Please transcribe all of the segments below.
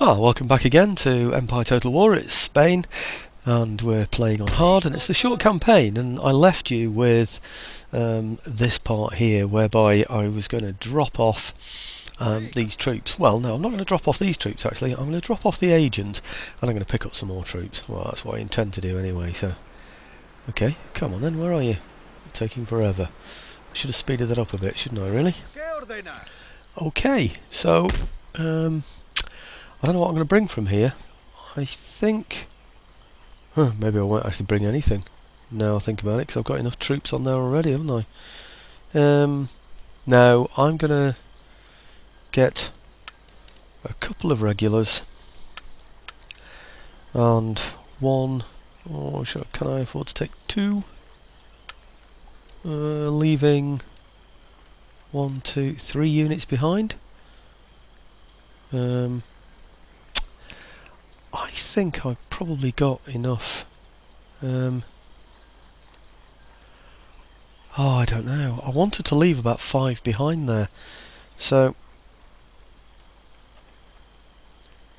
Welcome back again to Empire Total War. It's Spain and we're playing on hard, and it's the short campaign, and I left you with this part here whereby I was going to drop off these troops. Well, no, I'm not going to drop off these troops actually. I'm going to drop off the agent and I'm going to pick up some more troops. Well, that's what I intend to do anyway, so okay, come on then, where are you? You're taking forever. I should have speeded that up a bit, shouldn't I, really? Okay, so I don't know what I'm going to bring from here. I think maybe I won't actually bring anything now I think about it, because I've got enough troops on there already, haven't I? Now I'm going to get a couple of regulars and one, can I afford to take two? Leaving 1, 2, 3 units behind. I think I've probably got enough. I don't know. I wanted to leave about 5 behind there, so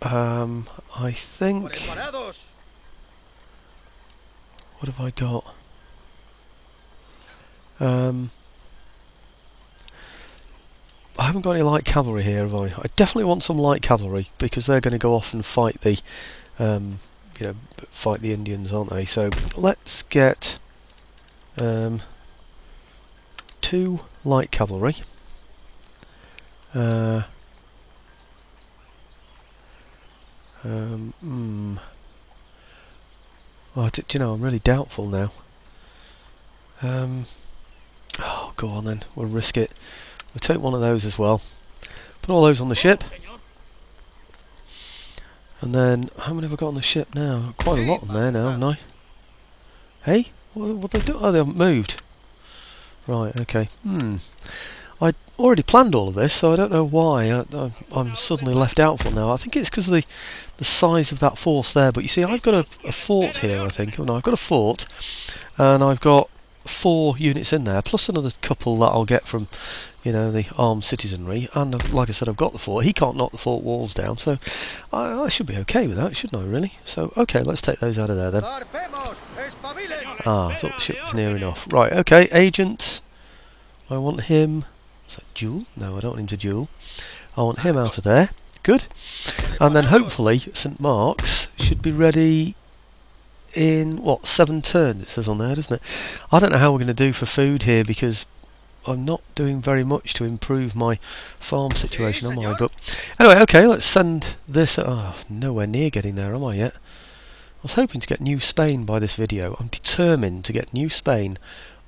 I think. What have I got? I haven't got any light cavalry here, have I? I definitely want some light cavalry because they're going to go off and fight the, fight the Indians, aren't they? So let's get 2 light cavalry. Do you know, I'm really doubtful now. Oh, go on then. We'll risk it. We'll take one of those as well. Put all those on the ship. And then, how many have I got on the ship now? Quite a lot on there now, haven't I? Hey? What they do? Oh, they haven't moved. Right, okay. I already planned all of this, so I don't know why I'm suddenly left out for now. I think it's because of the size of that force there. But you see, I've got a fort here, I think. Oh no, I've got a fort, and I've got 4 units in there, plus another couple that I'll get from, the armed citizenry. And like I said, I've got the fort. He can't knock the fort walls down, so I should be okay with that, shouldn't I, really? So, okay, let's take those out of there then. I thought the ship was near enough. Right, okay, agent. I want him. Is that duel? No, I don't want him to duel. I want him out of there. Good. And then hopefully St. Mark's should be ready in, 7 turns it says on there, doesn't it? I don't know how we're going to do for food here, because I'm not doing very much to improve my farm situation, am I? But anyway, okay, let's send this. Nowhere near getting there, am I yet? I was hoping to get New Spain by this video. I'm determined to get New Spain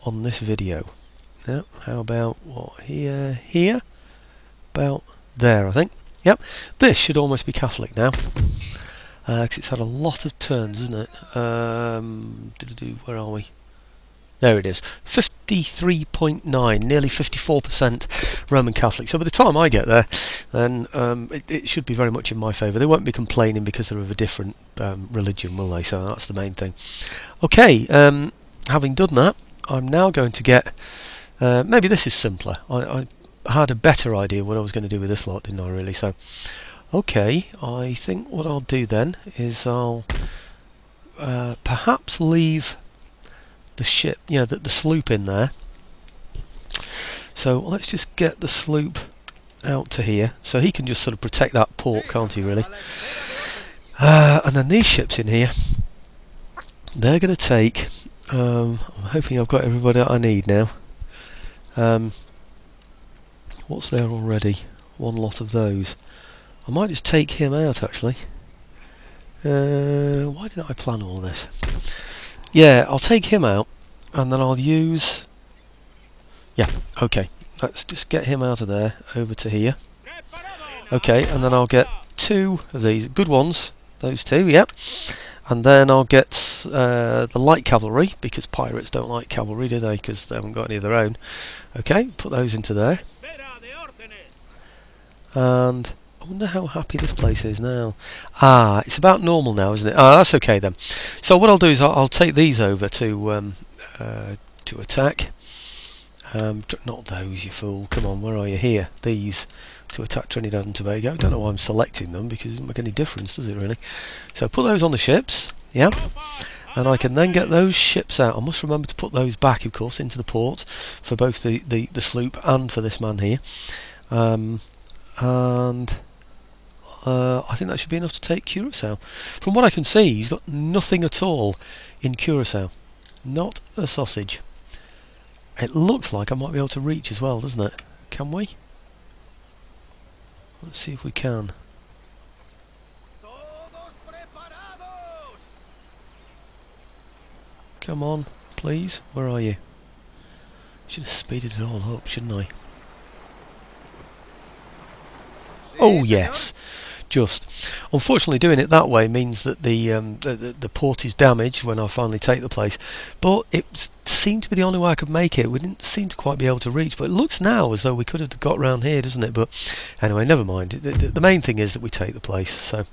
on this video. Yeah, how about here? About there, I think. Yep, this should almost be Catholic now. Because it's had a lot of turns, isn't it? Where are we? There it is. 53.9, nearly 54% Roman Catholic. So by the time I get there, then it should be very much in my favour. They won't be complaining because they're of a different religion, will they? So that's the main thing. Okay, having done that, I'm now going to get... maybe this is simpler. I had a better idea what I was going to do with this lot, didn't I, really? So, okay, I think what I'll do then is I'll perhaps leave the ship, the sloop in there. So let's just get the sloop out to here, so he can just sort of protect that port, can't he, really? And then these ships in here, they're going to take... I'm hoping I've got everybody that I need now. What's there already? 1 lot of those. I might just take him out actually. Why didn't I plan all this? Yeah, I'll take him out and then I'll use... Yeah, okay. Let's just get him out of there, over to here. Okay, and then I'll get 2 of these good ones. Those 2, yep. And then I'll get the light cavalry, because pirates don't like cavalry, do they? Because they haven't got any of their own. Okay, put those into there. And I wonder how happy this place is now. It's about normal now, isn't it? That's okay then. So what I'll do is I'll take these over to attack. Not those, you fool. Come on, where are you? Here. These. To attack Trinidad and Tobago. Don't know why I'm selecting them, because it doesn't make any difference, does it really? So put those on the ships. Yeah. And I can then get those ships out. I must remember to put those back, of course, into the port for both the sloop and for this man here. I think that should be enough to take Curacao. From what I can see, he's got nothing at all in Curacao. Not a sausage. It looks like I might be able to reach as well, doesn't it? Can we? Let's see if we can. Come on, please. Where are you? Should have speeded it all up, shouldn't I? Oh yes, just. Unfortunately, doing it that way means that the port is damaged when I finally take the place. But it seemed to be the only way I could make it. We didn't seem to quite be able to reach. But it looks now as though we could have got round here, doesn't it? But anyway, never mind. The main thing is that we take the place. So,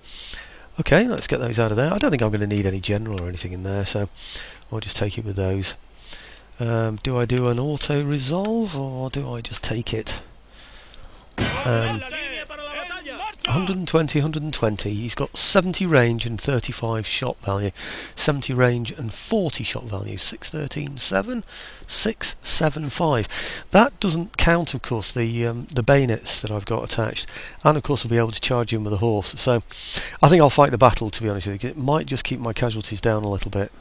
okay, let's get those out of there. I don't think I'm going to need any general or anything in there, so I'll just take it with those. Do I do an auto resolve or do I just take it? 120, 120. He's got 70 range and 35 shot value. 70 range and 40 shot value. 613, 7, 6, 7, 5. That doesn't count, of course, the bayonets that I've got attached. And of course I'll be able to charge him with a horse. So I think I'll fight the battle, to be honest with you. It might just keep my casualties down a little bit.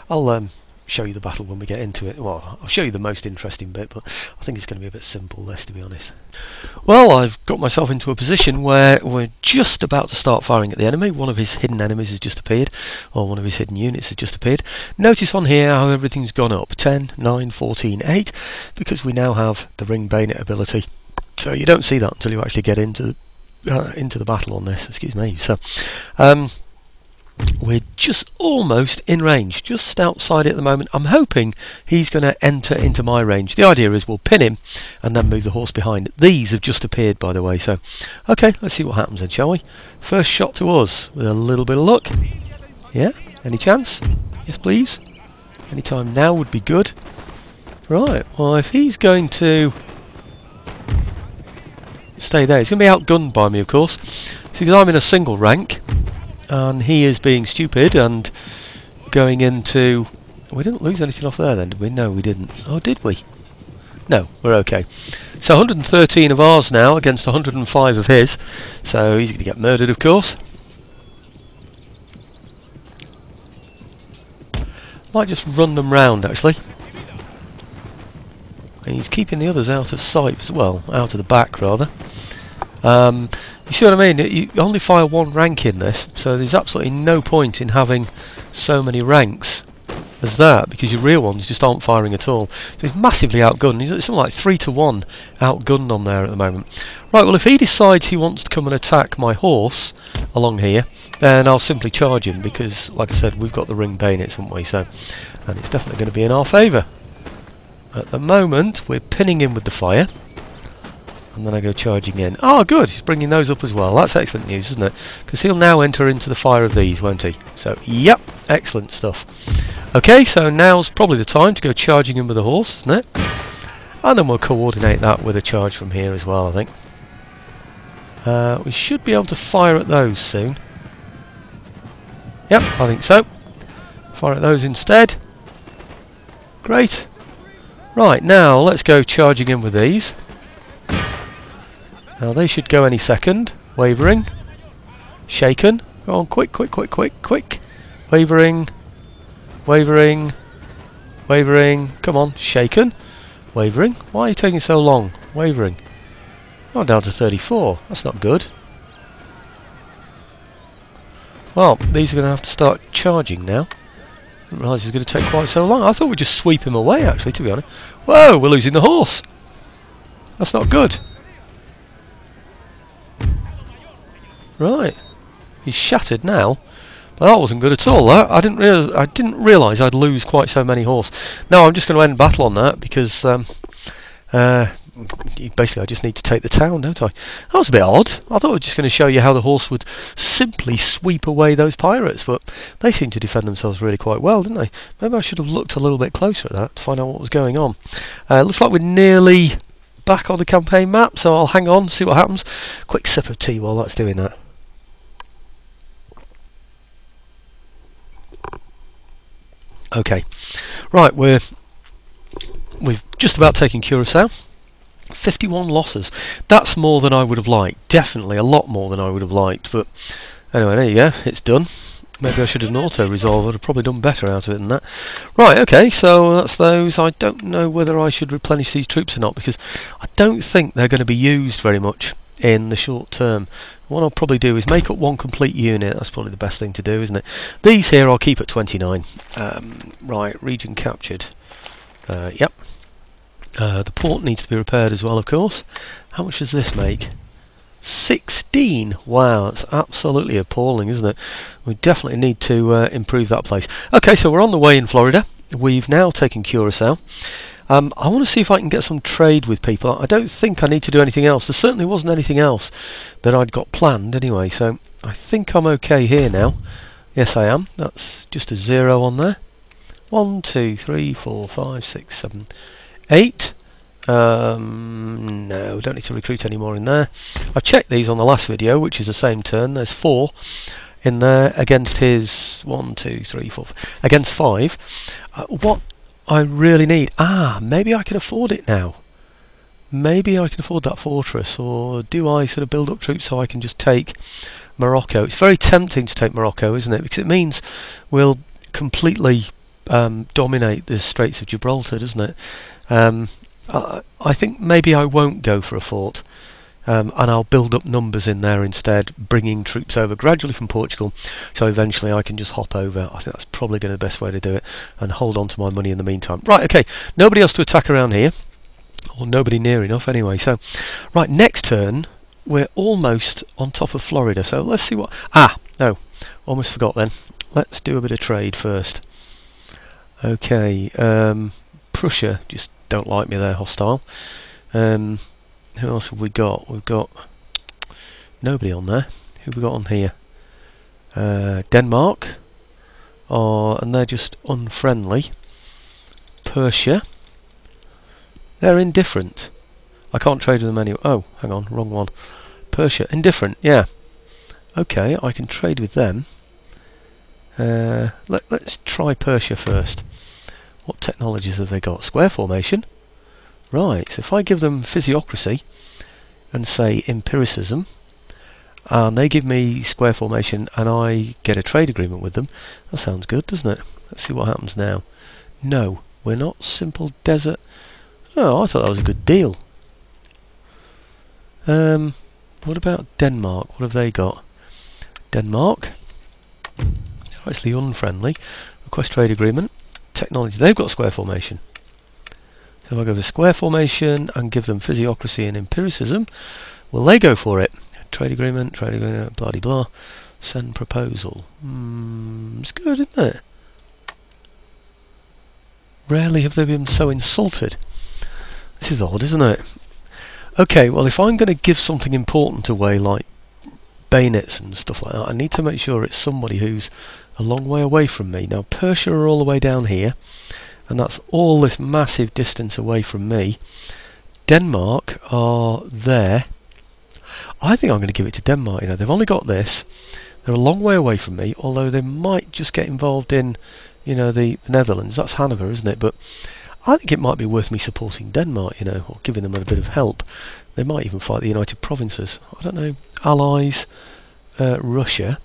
I'll show you the battle when we get into it. Well, I'll show you the most interesting bit, but I think it's going to be a bit simple, this, to be honest. Well, I've got myself into a position where we're just about to start firing at the enemy. One of his hidden enemies has just appeared, or one of his hidden units has just appeared. Notice on here how everything's gone up. 10, 9, 14, 8, because we now have the ring bayonet ability. So you don't see that until you actually get into the battle on this. Excuse me. So, we're just almost in range, just outside it at the moment. I'm hoping he's going to enter into my range. The idea is we'll pin him and then move the horse behind. These have just appeared, by the way, so okay, let's see what happens then, shall we? First shot to us with a little bit of luck. Yeah, any chance? Yes, please. Any time now would be good. Right, well, if he's going to stay there, he's going to be outgunned by me, of course. So because I'm in a single rank, and he is being stupid and going into... We didn't lose anything off there then, did we? No, we didn't. Oh, did we? No, we're okay. So 113 of ours now against 105 of his. So he's going to get murdered, of course. Might just run them round, actually. And he's keeping the others out of sight as well. Out of the back, rather. You see what I mean? You only fire one rank in this, so there's absolutely no point in having so many ranks as that, because your real ones just aren't firing at all. So he's massively outgunned. He's something like 3 to 1 outgunned on there at the moment. Right, well, if he decides he wants to come and attack my horse along here, then I'll simply charge him, because, like I said, we've got the ring bayonets, haven't we? So, and it's definitely going to be in our favour. At the moment, we're pinning him with the fire. And then I go charging in. Oh, good! He's bringing those up as well. That's excellent news, isn't it? Because he'll now enter into the fire of these, won't he? So, yep, excellent stuff. Okay, so now's probably the time to go charging in with the horse, isn't it? And then we'll coordinate that with a charge from here as well, I think. We should be able to fire at those soon. Yep, I think so. Fire at those instead. Great. Right, now let's go charging in with these. Now they should go any second. Wavering. Shaken. Go on, quick, quick, quick, quick, quick. Wavering. Wavering. Wavering. Come on, shaken. Wavering. Why are you taking so long? Wavering. Oh, down to 34. That's not good. Well, these are going to have to start charging now. Didn't realise it was going to take quite so long. I thought we'd just sweep him away, actually, to be honest. Whoa, we're losing the horse. That's not good. Right, he's shattered now. But that wasn't good at all. I didn't realise I'd lose quite so many horse. No, I'm just going to end battle on that because basically I just need to take the town, don't I? That was a bit odd. I thought I was just going to show you how the horse would simply sweep away those pirates, but they seem to defend themselves really quite well, didn't they? Maybe I should have looked a little bit closer at that to find out what was going on. Looks like we're nearly back on the campaign map, so I'll hang on, see what happens. Quick sip of tea while that's doing that. Okay, right, we've just about taken Curacao. 51 losses. That's more than I would have liked. Definitely a lot more than I would have liked. But anyway, there you go. It's done. Maybe I should have an auto-resolve. I'd have probably done better out of it than that. Right, okay, so that's those. I don't know whether I should replenish these troops or not, because I don't think they're going to be used very much in the short term. What I'll probably do is make up one complete unit. That's probably the best thing to do, isn't it? These here I'll keep at 29. Right, region captured. Yep. The port needs to be repaired as well, of course. How much does this make? 16! Wow, that's absolutely appalling, isn't it? We definitely need to improve that place. Okay, so we're on the way in Florida. We've now taken Curacao. I want to see if I can get some trade with people. I don't think I need to do anything else. There certainly wasn't anything else that I'd got planned anyway, so I think I'm okay here now. Yes, I am. That's just a 0 on there. 1, 2, 3, 4, 5, 6, 7, 8. No, don't need to recruit any more in there. I checked these on the last video, which is the same turn. There's 4 in there against his 1, 2, 3, 4, against 5. What I really need, maybe I can afford it now. Maybe I can afford that fortress, or do I sort of build up troops so I can just take Morocco? It's very tempting to take Morocco, isn't it? Because it means we'll completely dominate the Straits of Gibraltar, doesn't it? I think maybe I won't go for a fort, and I'll build up numbers in there instead, bringing troops over gradually from Portugal, so eventually I can just hop over. I think that's probably going to be the best way to do it, and hold on to my money in the meantime. Right, okay, nobody else to attack around here, or nobody near enough anyway. So, right, next turn we're almost on top of Florida, so let's see what... no, almost forgot then. Let's do a bit of trade first. Okay, Prussia just don't like me, they're hostile. Who else have we got? We've got nobody on there. Who have we got on here? Denmark, and they're just unfriendly. Persia, they're indifferent. I can't trade with them anyway. Oh, hang on, wrong one. Persia, indifferent, yeah. Okay, I can trade with them. Let's try Persia first. What technologies have they got? Square formation. Right, so if I give them physiocracy and say empiricism, and they give me square formation and I get a trade agreement with them, that sounds good, doesn't it? Let's see what happens now. No, we're not simple desert. Oh, I thought that was a good deal. What about Denmark? What have they got? Denmark. Oh, it's the unfriendly. Request trade agreement. Technology. They've got square formation. So if I go for square formation and give them physiocracy and empiricism, will they go for it? Trade agreement, blah de blah. Send proposal. It's good, isn't it? Rarely have they been so insulted. This is odd, isn't it? Okay, well, if I'm going to give something important away, like bayonets and stuff like that, I need to make sure it's somebody who's a long way away from me. Now, Persia are all the way down here, and that's all this massive distance away from me. Denmark are there. I think I'm going to give it to Denmark. You know, they've only got this. They're a long way away from me, although they might just get involved in, you know, the Netherlands. That's Hanover, isn't it? But I think it might be worth me supporting Denmark, you know, or giving them a bit of help. They might even fight the United Provinces. I don't know. Allies, Russia,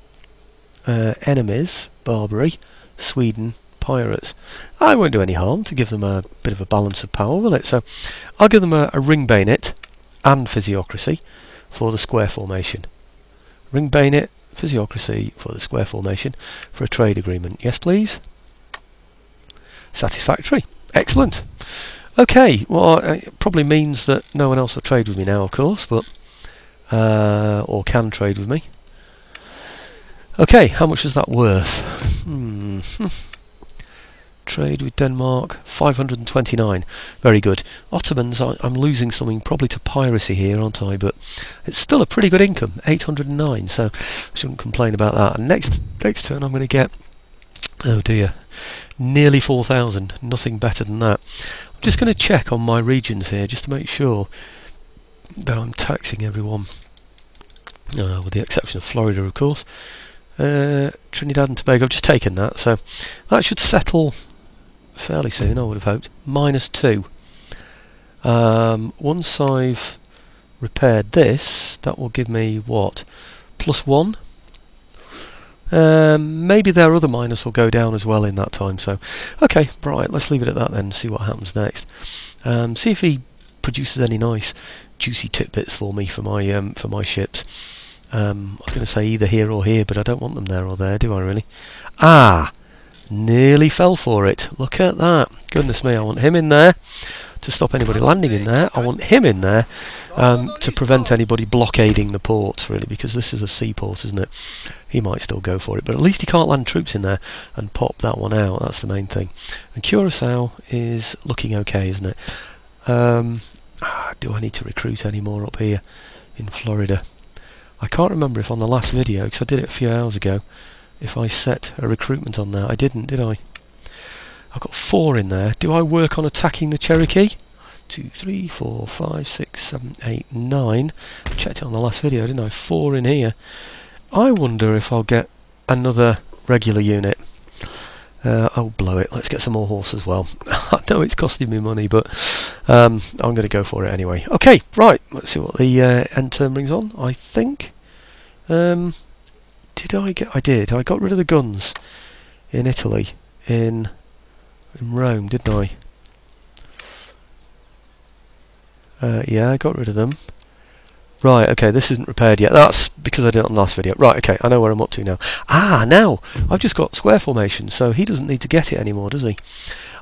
enemies, Barbary, Sweden, pirates. I won't do any harm to give them a bit of a balance of power, will it? So I'll give them a ring bayonet and physiocracy for the square formation. Ring bayonet, physiocracy for the square formation for a trade agreement. Yes, please. Satisfactory. Excellent. Okay, well, it probably means that no one else will trade with me now, of course, but or can trade with me. Okay, how much is that worth? trade with Denmark, 529. Very good. Ottomans, I'm losing something probably to piracy here, aren't I? But it's still a pretty good income, 809. So I shouldn't complain about that. And next turn, I'm going to get, oh dear, nearly 4,000. Nothing better than that. I'm just going to check on my regions here just to make sure that I'm taxing everyone, with the exception of Florida, of course. Trinidad and Tobago, I've just taken that, so that should settle fairly soon, I would have hoped. -2. Once I've repaired this, that will give me what? +1? Maybe their other minus will go down as well in that time, so okay, right, let's leave it at that then and see what happens next. See if he produces any nice juicy tidbits for me for my ships. I was going to say either here or here, but I don't want them there or there, do I really? Ah! Nearly fell for it. Look at that. Goodness me, I want him in there to stop anybody landing in there. I want him in there to prevent anybody blockading the port, really, because this is a seaport, isn't it? He might still go for it, but at least he can't land troops in there and pop that one out. That's the main thing. And Curacao is looking okay, isn't it? Do I need to recruit any more up here in Florida? I can't remember if on the last video, because I did it a few hours ago, if I set a recruitment on there. I didn't, did I? I've got 4 in there. Do I work on attacking the Cherokee? 2, 3, 4, 5, 6, 7, 8, 9. Checked it on the last video, didn't I? 4 in here. I wonder if I'll get another regular unit. I'll blow it. Let's get some more horse as well. I know it's costing me money, but I'm going to go for it anyway. Okay, right. Let's see what the end term brings on. I think. Did I get? I did. I got rid of the guns in Italy, in Rome, didn't I? Yeah, I got rid of them. Right, okay, this isn't repaired yet. That's because I did it on the last video. Right, okay, I know where I'm up to now. Ah, now! I've just got square formation, so he doesn't need to get it anymore, does he?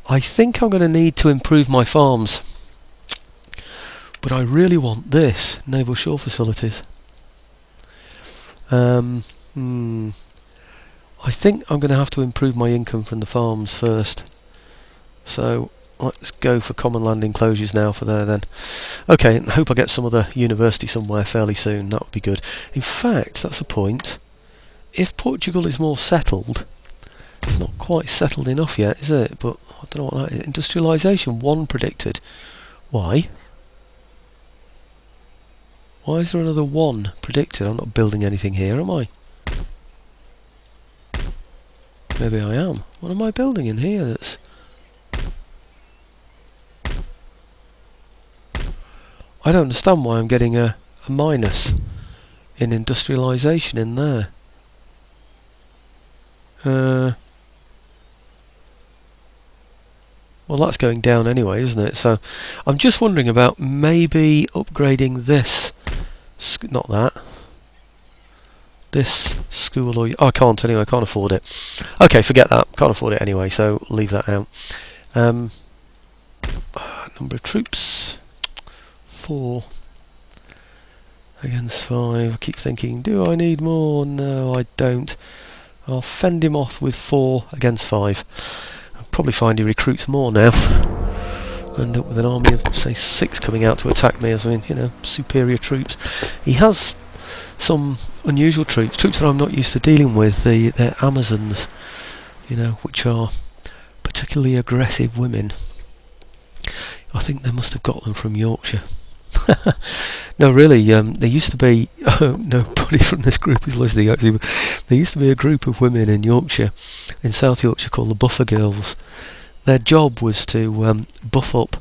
I think I'm going to need to improve my farms. But I really want this, naval shore facilities. I think I'm going to have to improve my income from the farms first. So let's go for common land enclosures now for there then. Okay, and I hope I get some other university somewhere fairly soon. That would be good. In fact, that's a point. If Portugal is more settled, it's not quite settled enough yet, is it? But I don't know what that is. Industrialisation 1 predicted. Why? Why is there another 1 predicted? I'm not building anything here, am I? Maybe I am. What am I building in here that's... I don't understand why I'm getting a minus in industrialisation in there. Well, that's going down anyway, isn't it? So I'm just wondering about maybe upgrading this. Not that. This school or... Oh, I can't anyway, I can't afford it. Okay, forget that. Can't afford it anyway, so leave that out. Number of troops. 4 against 5. I keep thinking, do I need more? No, I don't. I'll fend him off with 4 against 5. I'll probably find he recruits more now. End up with an army of, say, 6 coming out to attack me or something, you know, superior troops. He has some unusual troops that I'm not used to dealing with, they're Amazons, you know, which are particularly aggressive women. I think they must have got them from Yorkshire. No, really, there used to be... nobody from this group is listening, actually, but there used to be a group of women in Yorkshire, in South Yorkshire, called the Buffer Girls. Their job was to buff up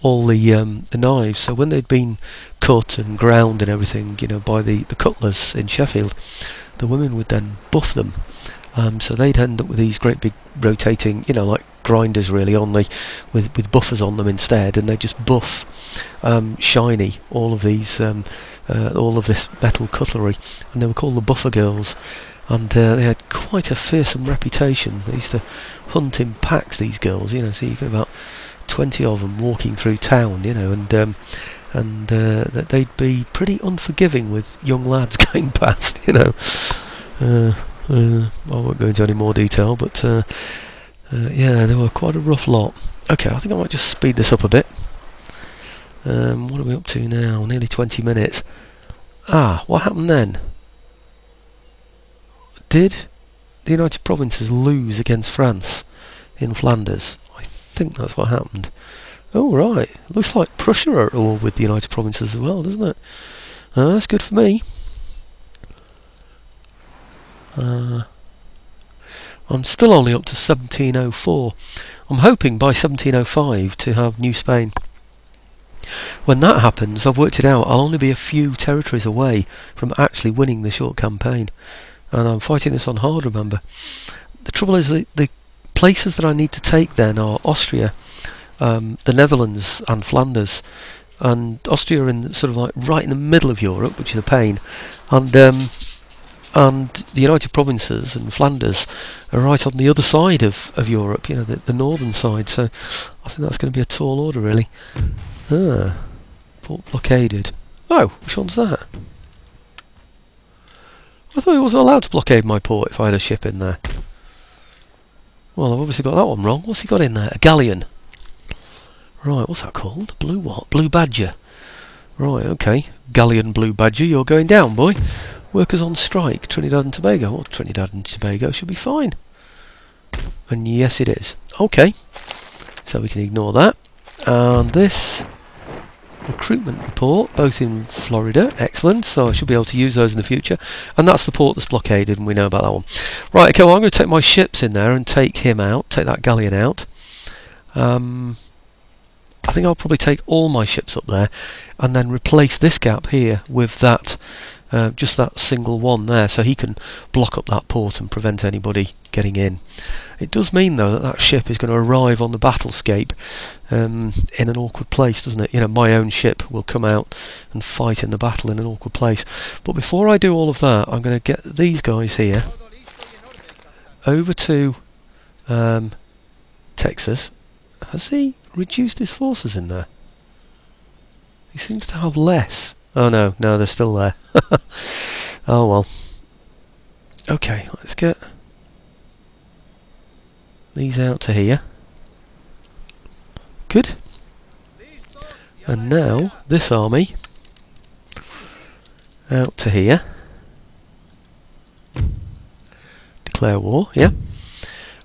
all the knives, so when they'd been cut and ground and everything, you know, by the cutlers in Sheffield, the women would then buff them. So they'd end up with these great big rotating, you know, like grinders really on the with buffers on them instead, and they just buff shiny all of these all of this metal cutlery, and they were called the Buffer Girls, and they had quite a fearsome reputation. They used to hunt in packs, these girls, you know, so you get about 20 of them walking through town, you know, and that they'd be pretty unforgiving with young lads going past, you know. I won't go into any more detail, but Yeah, they were quite a rough lot. Okay, I think I might just speed this up a bit. What are we up to now? Nearly 20 minutes. Ah, what happened then? Did the United Provinces lose against France in Flanders? I think that's what happened. Oh, right. Looks like Prussia are at war with the United Provinces as well, doesn't it? That's good for me. I'm still only up to 1704. I'm hoping by 1705 to have New Spain. When that happens, I've worked it out, I'll only be a few territories away from actually winning the short campaign. And I'm fighting this on hard, remember. The trouble is the places that I need to take then are Austria, the Netherlands and Flanders. And Austria in sort of like right in the middle of Europe, which is a pain. And the United Provinces and Flanders are right on the other side of Europe, you know, the northern side. So I think that's going to be a tall order, really. Port blockaded. Oh, which one's that? I thought he wasn't allowed to blockade my port if I had a ship in there. Well, I've obviously got that one wrong. What's he got in there? A galleon. Right, what's that called? Blue what? Blue Badger. Right, okay. Galleon Blue Badger, you're going down, boy. Workers on strike, Trinidad and Tobago. Well, Trinidad and Tobago should be fine. And yes, it is. Okay. So we can ignore that. And this recruitment report, both in Florida, excellent, so I should be able to use those in the future. And that's the port that's blockaded, and we know about that one. Right, okay, well I'm going to take my ships in there and take him out, take that galleon out. I think I'll probably take all my ships up there and then replace this gap here with that, just that single one there, so he can block up that port and prevent anybody getting in. It does mean though that that ship is going to arrive on the battlescape in an awkward place, doesn't it? You know, my own ship will come out and fight in the battle in an awkward place. But before I do all of that, I'm going to get these guys here over to Texas. Has he reduced his forces in there? He seems to have less. Oh no, they're still there. Oh well. Okay, let's get these out to here. Good. And now this army out to here. Declare war, yeah.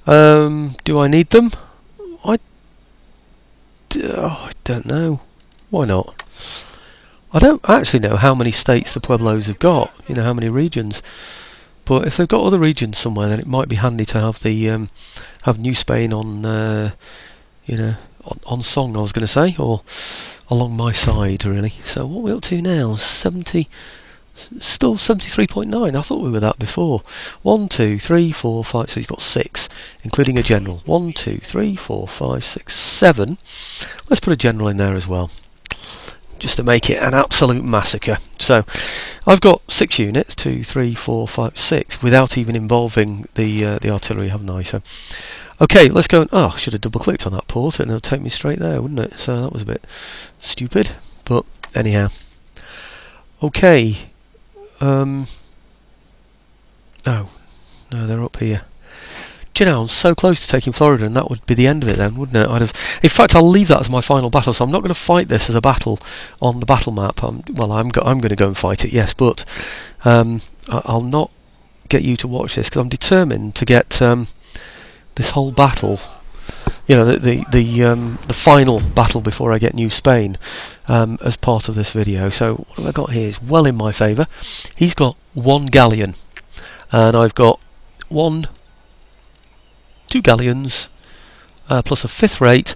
Do I need them? I don't know. Why not? I don't actually know how many states the Pueblos have got, you know, how many regions. But if they've got other regions somewhere, then it might be handy to have the have New Spain on, you know, on song, I was going to say, or along my side, really. So what are we up to now? 70, still 73.9. I thought we were that before. 1, 2, 3, 4, 5. So he's got 6, including a general. 1, 2, 3, 4, 5, 6, 7. Let's put a general in there as well, just to make it an absolute massacre. So I've got 6 units, 2, 3, 4, 5, 6, without even involving the artillery, haven't I? So okay, let's go. I should have double clicked on that port and it'll take me straight there, wouldn't it? So that was a bit stupid, but anyhow. Okay. No, they're up here. Do you know, I'm so close to taking Florida, and that would be the end of it then, wouldn't it? In fact, I'll leave that as my final battle, so I'm not going to fight this as a battle on the battle map. I'm going to go and fight it, yes, but I'll not get you to watch this, because I'm determined to get this whole battle, you know, the final battle before I get New Spain, as part of this video. So what have I got here is well in my favour. He's got 1 galleon, and I've got 2 galleons, plus a 5th rate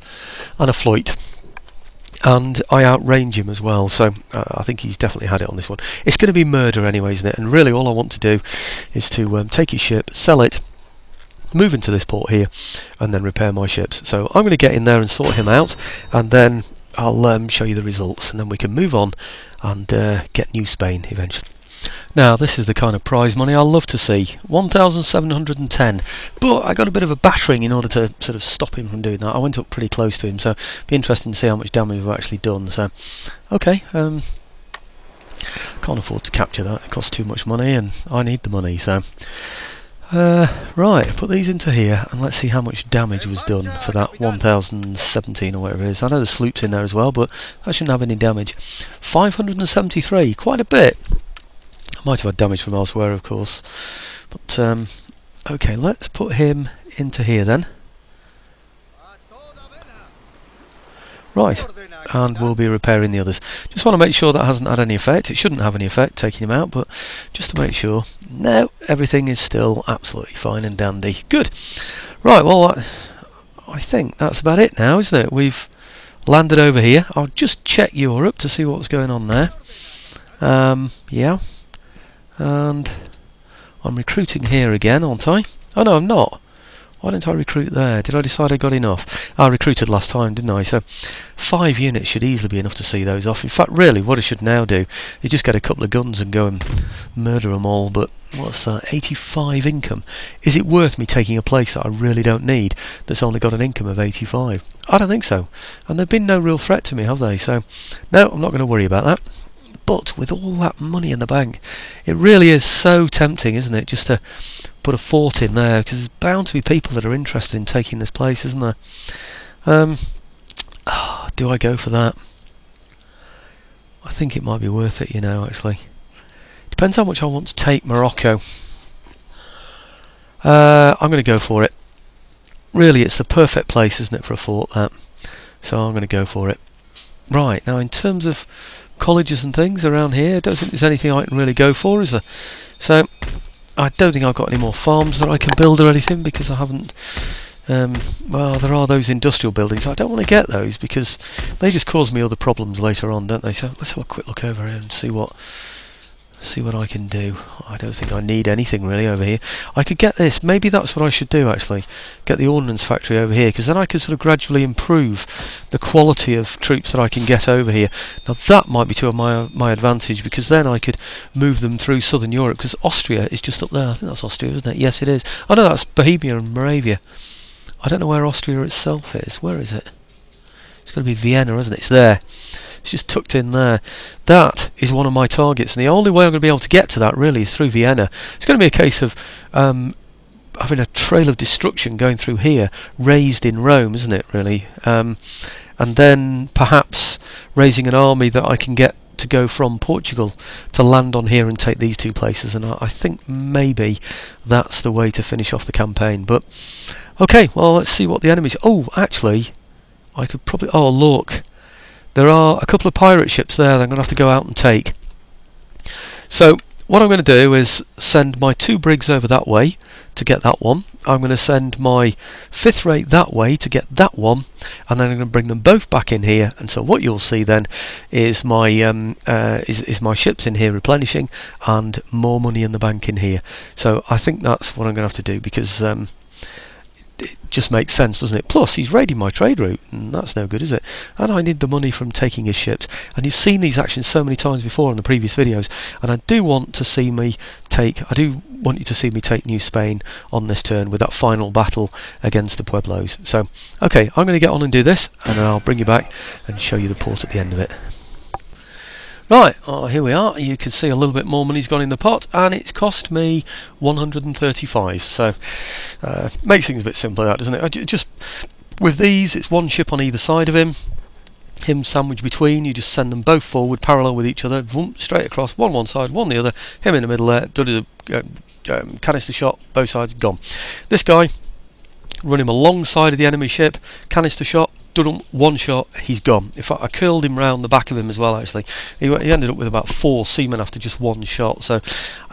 and a Floyd, and I outrange him as well, so I think he's definitely had it on this one. It's going to be murder anyway, isn't it? And really all I want to do is to take his ship, sell it, move into this port here, and then repair my ships. So I'm going to get in there and sort him out, and then I'll show you the results, and then we can move on and get New Spain eventually. Now this is the kind of prize money I love to see. 1,710, but I got a bit of a battering in order to sort of stop him from doing that. I went up pretty close to him, so it'd be interesting to see how much damage we've actually done. So okay, can't afford to capture that, it costs too much money and I need the money. So Right, put these into here and let's see how much damage was done for that 1017 or whatever it is. I know the sloop's in there as well, but that shouldn't have any damage. 573, quite a bit. I might have had damage from elsewhere, of course. But, okay, let's put him into here then. Right, and we'll be repairing the others. Just want to make sure that hasn't had any effect. It shouldn't have any effect taking him out, but just to make sure. No, everything is still absolutely fine and dandy. Good. Right, well, I think that's about it now, isn't it? We've landed over here. I'll just check Europe to see what's going on there. Yeah. And I'm recruiting here again, aren't I? Oh no, I'm not. Why didn't I recruit there? Did I decide I got enough? I recruited last time, didn't I? So 5 units should easily be enough to see those off. In fact, really, what I should now do is just get a couple of guns and go and murder them all. But what's that? 85 income. Is it worth me taking a place that I really don't need that's only got an income of 85? I don't think so. And they've been no real threat to me, have they? So, no, I'm not going to worry about that. But with all that money in the bank, it really is so tempting, isn't it, just to put a fort in there, because there's bound to be people that are interested in taking this place, isn't there? Do I go for that? I think it might be worth it, you know, actually. Depends how much I want to take Morocco. I'm going to go for it. Really, it's the perfect place, isn't it, for a fort, that? So I'm going to go for it. Right, now in terms of colleges and things around here, I don't think there's anything I can really go for, is there? So I don't think I've got any more farms that I can build or anything, because I haven't. Well, there are those industrial buildings. I don't want to get those because they just cause me other problems later on, don't they? So let's have a quick look over here and see what I can do. I don't think I need anything really over here. I could get this. Maybe that's what I should do, actually. Get the ordnance factory over here, because then I could sort of gradually improve the quality of troops that I can get over here. Now that might be to my advantage, because then I could move them through southern Europe, because Austria is just up there. I think that's Austria, isn't it? Yes, it is. Oh no, that's Bohemia and Moravia. I don't know where Austria itself is. Where is it? It's going to be Vienna, isn't it? It's there. It's just tucked in there. That is one of my targets, and the only way I'm going to be able to get to that really is through Vienna. It's going to be a case of having a trail of destruction going through here, raised in Rome, isn't it, really? And then perhaps raising an army that I can get to go from Portugal to land on here and take these two places, and I think maybe that's the way to finish off the campaign. But okay, well, let's see what the enemies. Oh, actually, I could probably. Oh, look. There are a couple of pirate ships there that I'm going to have to go out and take. So what I'm going to do is send my 2 brigs over that way to get that one. I'm going to send my 5th rate that way to get that one, and then I'm going to bring them both back in here. And so what you'll see then is my my ships in here replenishing, and more money in the bank in here. So I think that's what I'm going to have to do, because it just makes sense, doesn't it? Plus, he's raiding my trade route, and that's no good, is it? And I need the money from taking his ships. And you've seen these actions so many times before in the previous videos, and I do want to see me take. I do want you to see me take New Spain on this turn with that final battle against the Pueblos. So, okay, I'm going to get on and do this, and then I'll bring you back and show you the port at the end of it. Right, here we are. You can see a little bit more money's gone in the pot, and it's cost me 135. So makes things a bit simpler, that, doesn't it? Just with these, it's one ship on either side of him sandwiched between. You just send them both forward, parallel with each other, vroom, straight across, one side, one the other. Him in the middle there. Canister shot, both sides gone. This guy, run him alongside of the enemy ship, canister shot. One shot, he's gone. In fact, I curled him round the back of him as well, actually. He ended up with about 4 seamen after just one shot, so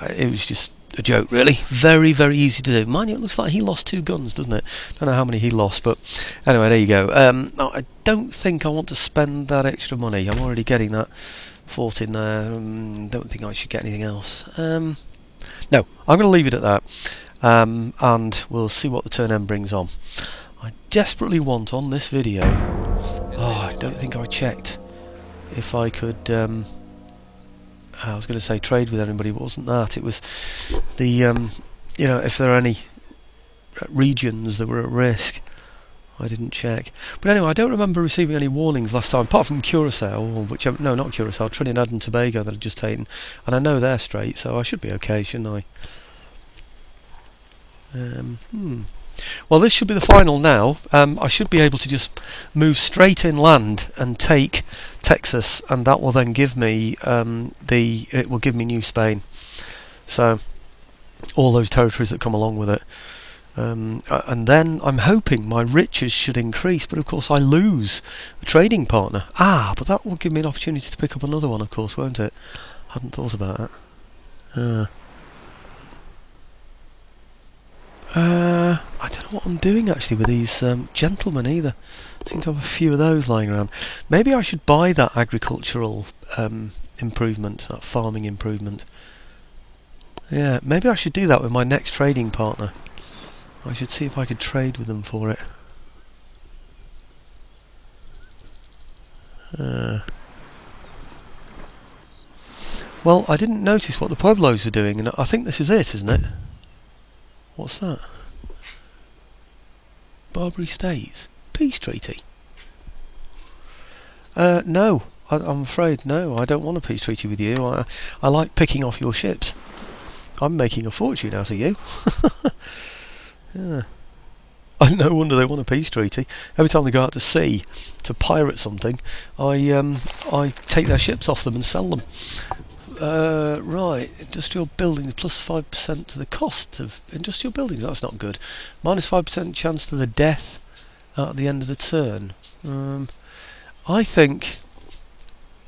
it was just a joke, really. Very, very easy to do. Mind you, it looks like he lost 2 guns, doesn't it? Don't know how many he lost, but anyway, there you go. I don't think I want to spend that extra money. I'm already getting that fort in there. Don't think I should get anything else. No, I'm going to leave it at that, and we'll see what the turn end brings on. I desperately want on this video. Oh, I don't think I checked if I could. I was going to say trade with anybody, but it wasn't that. It was the you know, if there are any regions that were at risk. I didn't check. But anyway, I don't remember receiving any warnings last time, apart from Curacao, or whichever. No, not Curacao. Trinidad and Tobago that I'd just taken, and I know they're straight, so I should be okay, shouldn't I? Well, this should be the final now. I should be able to just move straight inland and take Texas, and that will then give me it will give me New Spain. So all those territories that come along with it. And then I'm hoping my riches should increase, but of course I lose a trading partner. But that will give me an opportunity to pick up another one, of course, won't it? Hadn't thought about that. I don't know what I'm doing actually with these gentlemen either. I seem to have a few of those lying around. Maybe I should buy that agricultural improvement, that farming improvement. Yeah, maybe I should do that with my next trading partner. I should see if I could trade with them for it. Well, I didn't notice what the Pueblos are doing, and I think this is it, isn't it? What's that? Barbary States. Peace treaty. No, I'm afraid no, I don't want a peace treaty with you. I like picking off your ships. I'm making a fortune out of you. Yeah. No wonder they want a peace treaty. Every time they go out to sea to pirate something, I take their ships off them and sell them. Right, industrial buildings plus 5% to the cost of industrial buildings. That's not good. Minus 5% chance to the death at the end of the turn. I think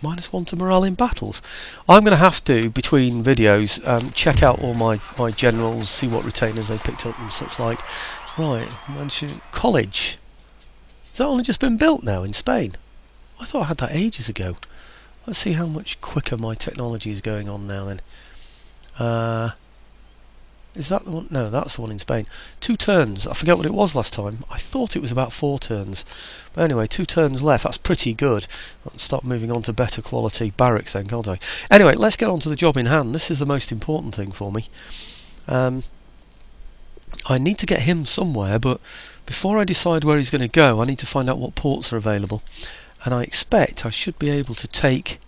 -1 to morale in battles. I'm going to have to, between videos, check out all my generals, see what retainers they picked up and such like. Right, college. Has that only just been built now in Spain? I thought I had that ages ago. Let's see how much quicker my technology is going on now then. Is that the one? No, that's the one in Spain. 2 turns. I forget what it was last time. I thought it was about 4 turns. But anyway, 2 turns left. That's pretty good. I'll start moving on to better quality barracks then, can't I? Anyway, let's get on to the job in hand. This is the most important thing for me. I need to get him somewhere, but before I decide where he's going to go, I need to find out what ports are available. And I expect I should be able to take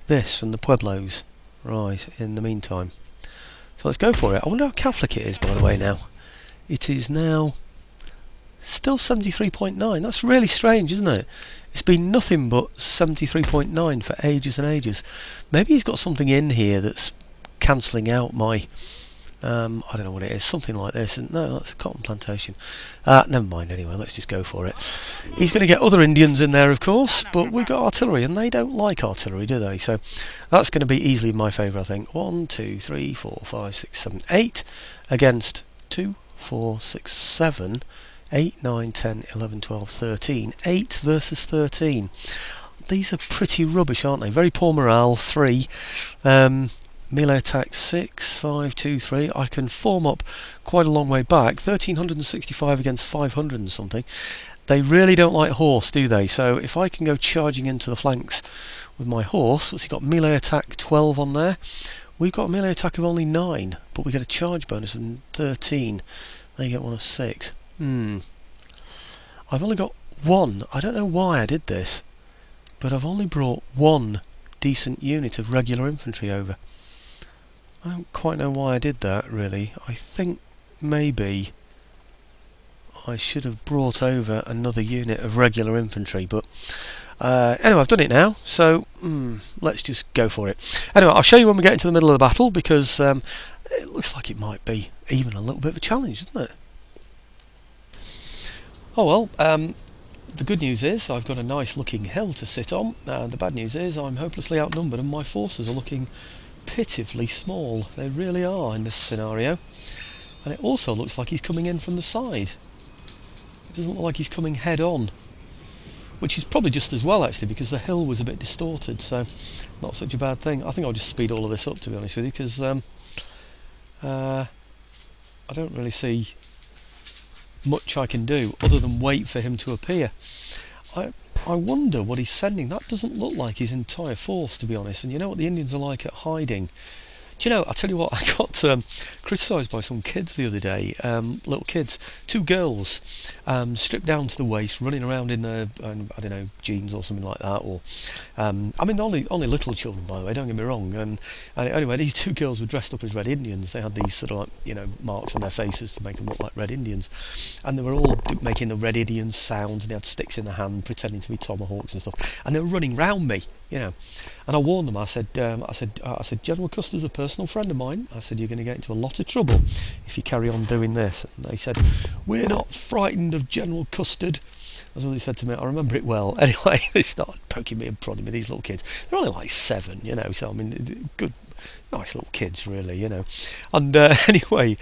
this from the Pueblos, right, in the meantime. So let's go for it. I wonder how Catholic it is, by the way, now. It is now still 73.9. That's really strange, isn't it? It's been nothing but 73.9 for ages and ages. Maybe he's got something in here that's cancelling out my... I don't know what it is, something like this. No, that's a cotton plantation. Never mind anyway, let's just go for it. He's going to get other Indians in there, of course, but we've got artillery, and they don't like artillery, do they? So that's going to be easily in my favour, I think. 1, 2, 3, 4, 5, 6, 7, 8 against 2, 4, 6, 7, 8, 9, 10, 11, 12, 13. 8 versus 13. These are pretty rubbish, aren't they? Very poor morale. 3. Melee attack 6, 5, 2, 3. I can form up quite a long way back. 1365 against 500 and something. They really don't like horse, do they? So if I can go charging into the flanks with my horse, what's he got? Melee attack 12 on there. We've got a melee attack of only 9, but we get a charge bonus of 13. They get one of 6. I've only got 1. I don't know why I did this, but I've only brought 1 decent unit of regular infantry over. I don't quite know why I did that, really. I think maybe I should have brought over another unit of regular infantry, but anyway, I've done it now, so let's just go for it. Anyway, I'll show you when we get into the middle of the battle, because it looks like it might be even a little bit of a challenge, doesn't it? Oh well, the good news is I've got a nice looking hill to sit on, and the bad news is I'm hopelessly outnumbered and my forces are looking pitifully small. They really are in this scenario. And it also looks like he's coming in from the side. It doesn't look like he's coming head on, which is probably just as well actually, because the hill was a bit distorted, so not such a bad thing. I think I'll just speed all of this up, to be honest with you, because I don't really see much I can do other than wait for him to appear. I wonder what he's sending. That doesn't look like his entire force, to be honest. And you know what the Indians are like at hiding. Do you know, I'll tell you what, I got criticised by some kids the other day, little kids, two girls, stripped down to the waist, running around in their, I don't know, jeans or something like that, or, I mean, only little children, by the way, don't get me wrong, and anyway, these two girls were dressed up as Red Indians. They had these sort of, like, you know, marks on their faces to make them look like Red Indians, and they were all making the Red Indian sounds, and they had sticks in their hand, pretending to be tomahawks and stuff, and they were running round me, you know, and I warned them. I said, General Custer's a personal friend of mine. I said, you're going to get into a lot of trouble if you carry on doing this. And they said, we're not frightened of General Custard. That's what they said to me. I remember it well. Anyway, they started poking me and prodding me, these little kids. They're only like 7, you know, so I mean, good, nice little kids, really, you know. And anyway,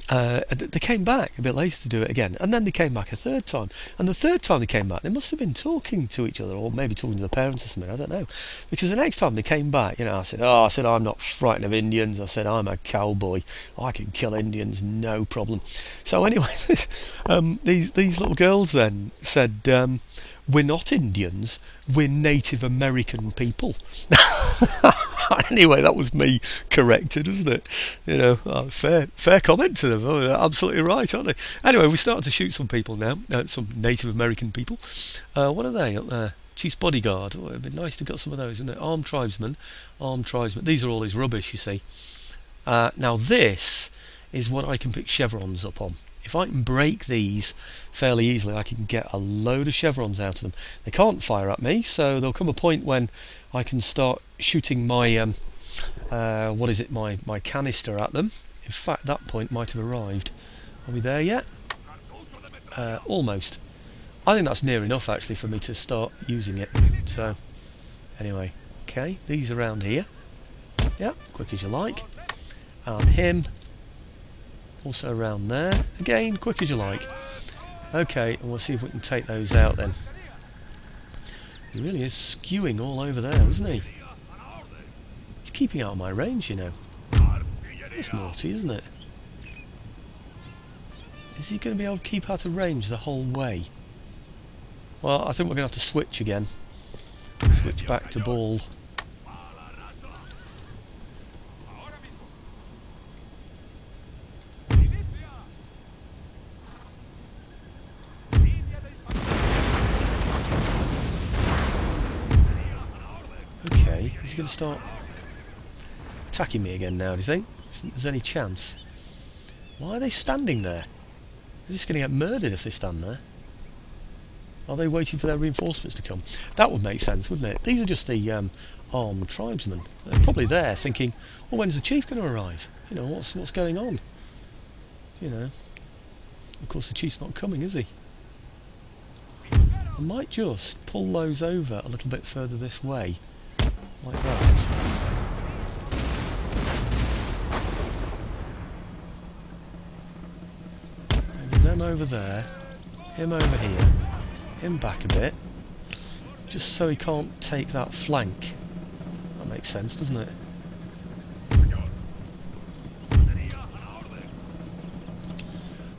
they came back a bit later to do it again, and then they came back a third time, and the third time they came back they must have been talking to each other, or maybe talking to their parents or something, I don't know, because the next time they came back, you know, I said, I'm not frightened of Indians. I said, I'm a cowboy, I can kill Indians, no problem. So anyway, these little girls then said, we're not Indians, we're Native American people. Anyway, that was me corrected, wasn't it? You know, fair comment to them. Oh, they're absolutely right, aren't they? Anyway, we started to shoot some people now, some Native American people. What are they up there? Chief's bodyguard. Oh, it'd be nice to get some of those, wouldn't it? Armed tribesmen. These are all his rubbish, you see. Now this is what I can pick chevrons up on. If I can break these fairly easily, I can get a load of chevrons out of them. They can't fire at me, so there'll come a point when I can start shooting my my canister at them. In fact, that point might have arrived. Are we there yet? Almost. I think that's near enough actually for me to start using it. So anyway, okay, these around here. Yeah, quick as you like. And him. Also around there. Again, quick as you like. Okay, and we'll see if we can take those out then. He really is skewing all over there, isn't he? He's keeping out of my range, you know. That's naughty, isn't it? Is he going to be able to keep out of range the whole way? Well, I think we're going to have to switch again. Switch back to ball. Is he going to start attacking me again now, do you think? Isn't there's any chance? Why are they standing there? They're just going to get murdered if they stand there. Are they waiting for their reinforcements to come? That would make sense, wouldn't it? These are just the armed tribesmen. They're probably there thinking, well, when's the chief going to arrive? You know, what's going on? You know. Of course, the chief's not coming, is he? I might just pull those over a little bit further this way. Like that. Maybe them over there, him over here, him back a bit, just so he can't take that flank. That makes sense, doesn't it?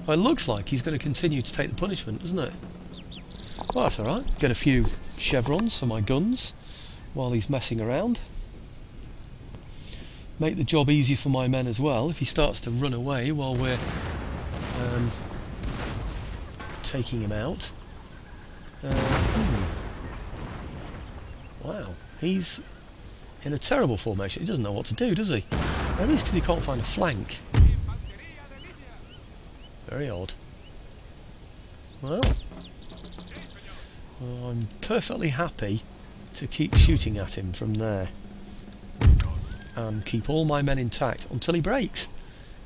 Well, it looks like he's going to continue to take the punishment, doesn't it? Well, that's alright. Get a few chevrons for my guns while he's messing around. Make the job easier for my men as well if he starts to run away while we're taking him out. Wow, he's in a terrible formation. He doesn't know what to do, does he? Maybe it's because he can't find a flank. Very odd. Well, I'm perfectly happy to keep shooting at him from there and keep all my men intact until he breaks,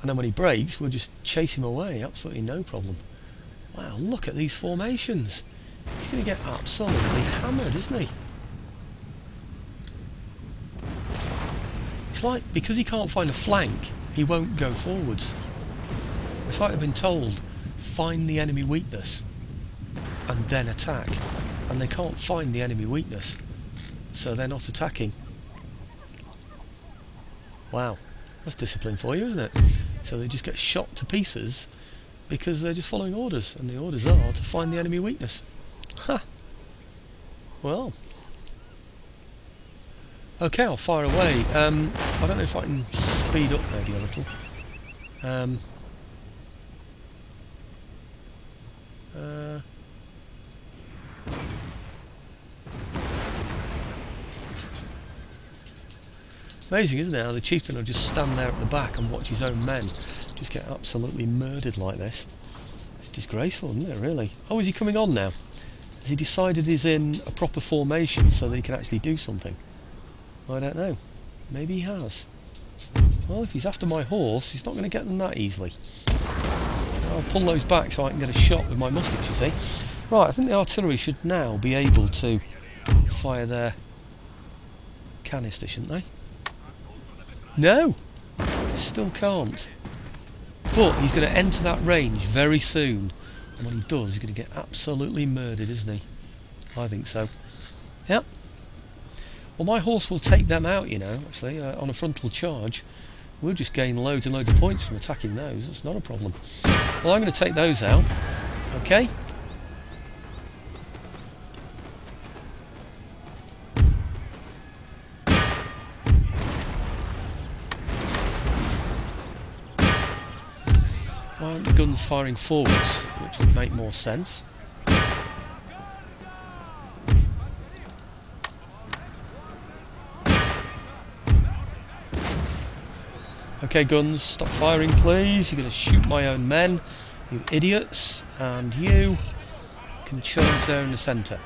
and then when he breaks we'll just chase him away, absolutely no problem. Wow, look at these formations. He's going to get absolutely hammered, isn't he? It's like, because he can't find a flank, he won't go forwards. It's like they've been told, find the enemy weakness and then attack, and they can't find the enemy weakness, so they're not attacking. Wow, that's discipline for you, isn't it? So they just get shot to pieces because they're just following orders, and the orders are to find the enemy weakness. Ha! Well, Okay, I'll fire away. I don't know if I can speed up maybe a little. Amazing, isn't it, how the chieftain will just stand there at the back and watch his own men just get absolutely murdered like this. It's disgraceful, isn't it, really? Oh, is he coming on now? Has he decided he's in a proper formation so that he can actually do something? I don't know. Maybe he has. Well, if he's after my horse, he's not going to get them that easily. I'll pull those back so I can get a shot with my musket, you see. Right, I think the artillery should now be able to fire their canister, shouldn't they? No! Still can't. But he's going to enter that range very soon. And when he does, he's going to get absolutely murdered, isn't he? I think so. Yep. Well, my horse will take them out, you know, actually, on a frontal charge. We'll just gain loads and loads of points from attacking those. It's not a problem. Well, I'm going to take those out. Okay? Why aren't the guns firing forwards, which would make more sense? Okay, guns, stop firing, please. You're going to shoot my own men, you idiots. And you can charge there in the centre.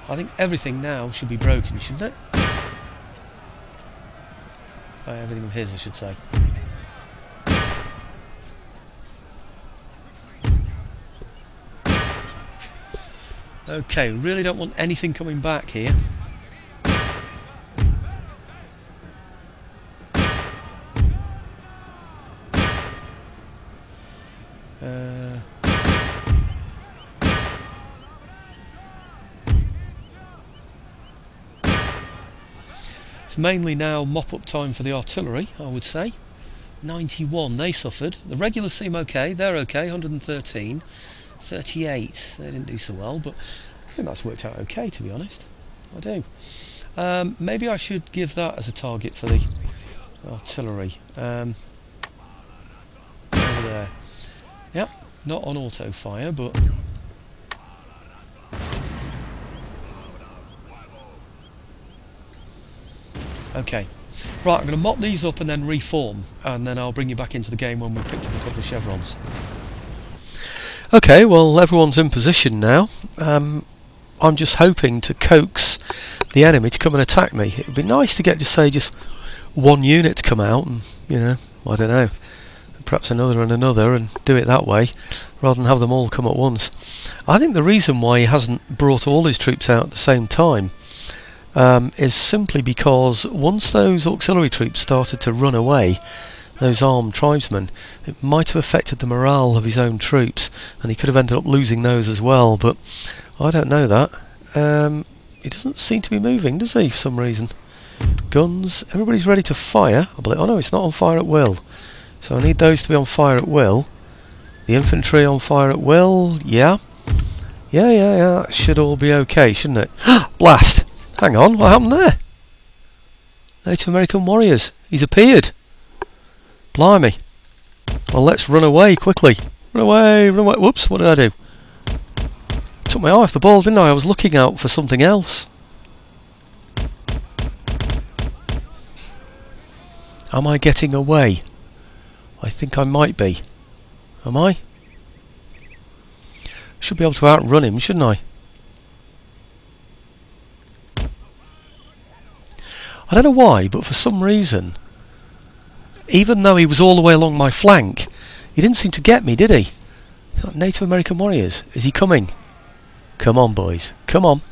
I think everything now should be broken, shouldn't it? Everything of his, I should say. Okay, really don't want anything coming back here. It's mainly now mop-up time for the artillery, I would say. 91, they suffered. The regulars seem okay, they're okay, 113. 38, they didn't do so well, but I think that's worked out okay, to be honest. I do. Maybe I should give that as a target for the artillery. Over there. Yep, not on auto fire, but... Okay. Right, I'm going to mop these up and then reform, and then I'll bring you back into the game when we've picked up a couple of chevrons. Okay, well, everyone's in position now. I'm just hoping to coax the enemy to come and attack me. It would be nice to get, just one unit to come out and, you know, I don't know, perhaps another and another, and do it that way, rather than have them all come at once. I think the reason why he hasn't brought all his troops out at the same time is simply because once those auxiliary troops started to run away, those armed tribesmen, it might have affected the morale of his own troops, and he could have ended up losing those as well, but I don't know that. He doesn't seem to be moving, does he, for some reason? Guns, everybody's ready to fire. I believe, oh no, it's not on fire at will. So I need those to be on fire at will. The infantry on fire at will, yeah. Yeah, that should all be okay, shouldn't it? Blast! Hang on, what happened there? Native American warriors, he's appeared. Blimey. Well, let's run away quickly. Run away, run away. Whoops, what did I do? Took my eye off the ball, didn't I? I was looking out for something else. Am I getting away? I think I might be. Am I? Should be able to outrun him, shouldn't I? I don't know why, but for some reason, even though he was all the way along my flank, he didn't seem to get me, did he? Native American warriors, is he coming? Come on, boys, come on.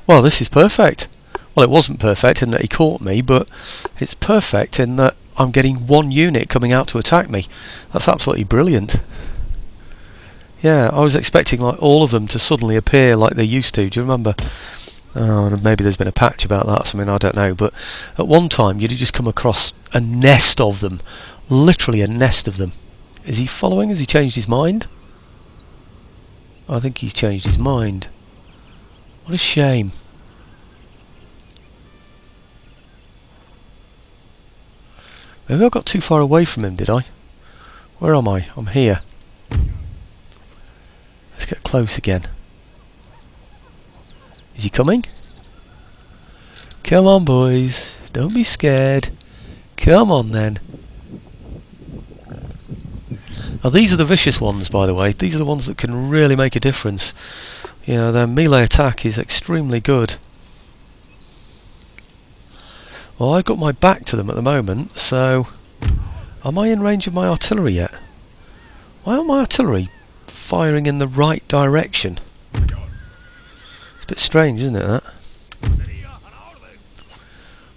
Well, this is perfect. Well, it wasn't perfect in that he caught me, but it's perfect in that I'm getting one unit coming out to attack me. That's absolutely brilliant. Yeah, I was expecting like all of them to suddenly appear like they used to. Do you remember? Oh, maybe there's been a patch about that or something, I don't know. But at one time you'd just come across a nest of them. Literally a nest of them. Is he following? Has he changed his mind? I think he's changed his mind. What a shame. Maybe I got too far away from him, did I? Where am I? I'm here. Let's get close again. Is he coming? Come on, boys. Don't be scared. Come on, then. Now, these are the vicious ones, by the way. These are the ones that can really make a difference. You know, their melee attack is extremely good. Well, I've got my back to them at the moment, so... Am I in range of my artillery yet? Why aren't my artillery firing in the right direction? It's a bit strange, isn't it, that?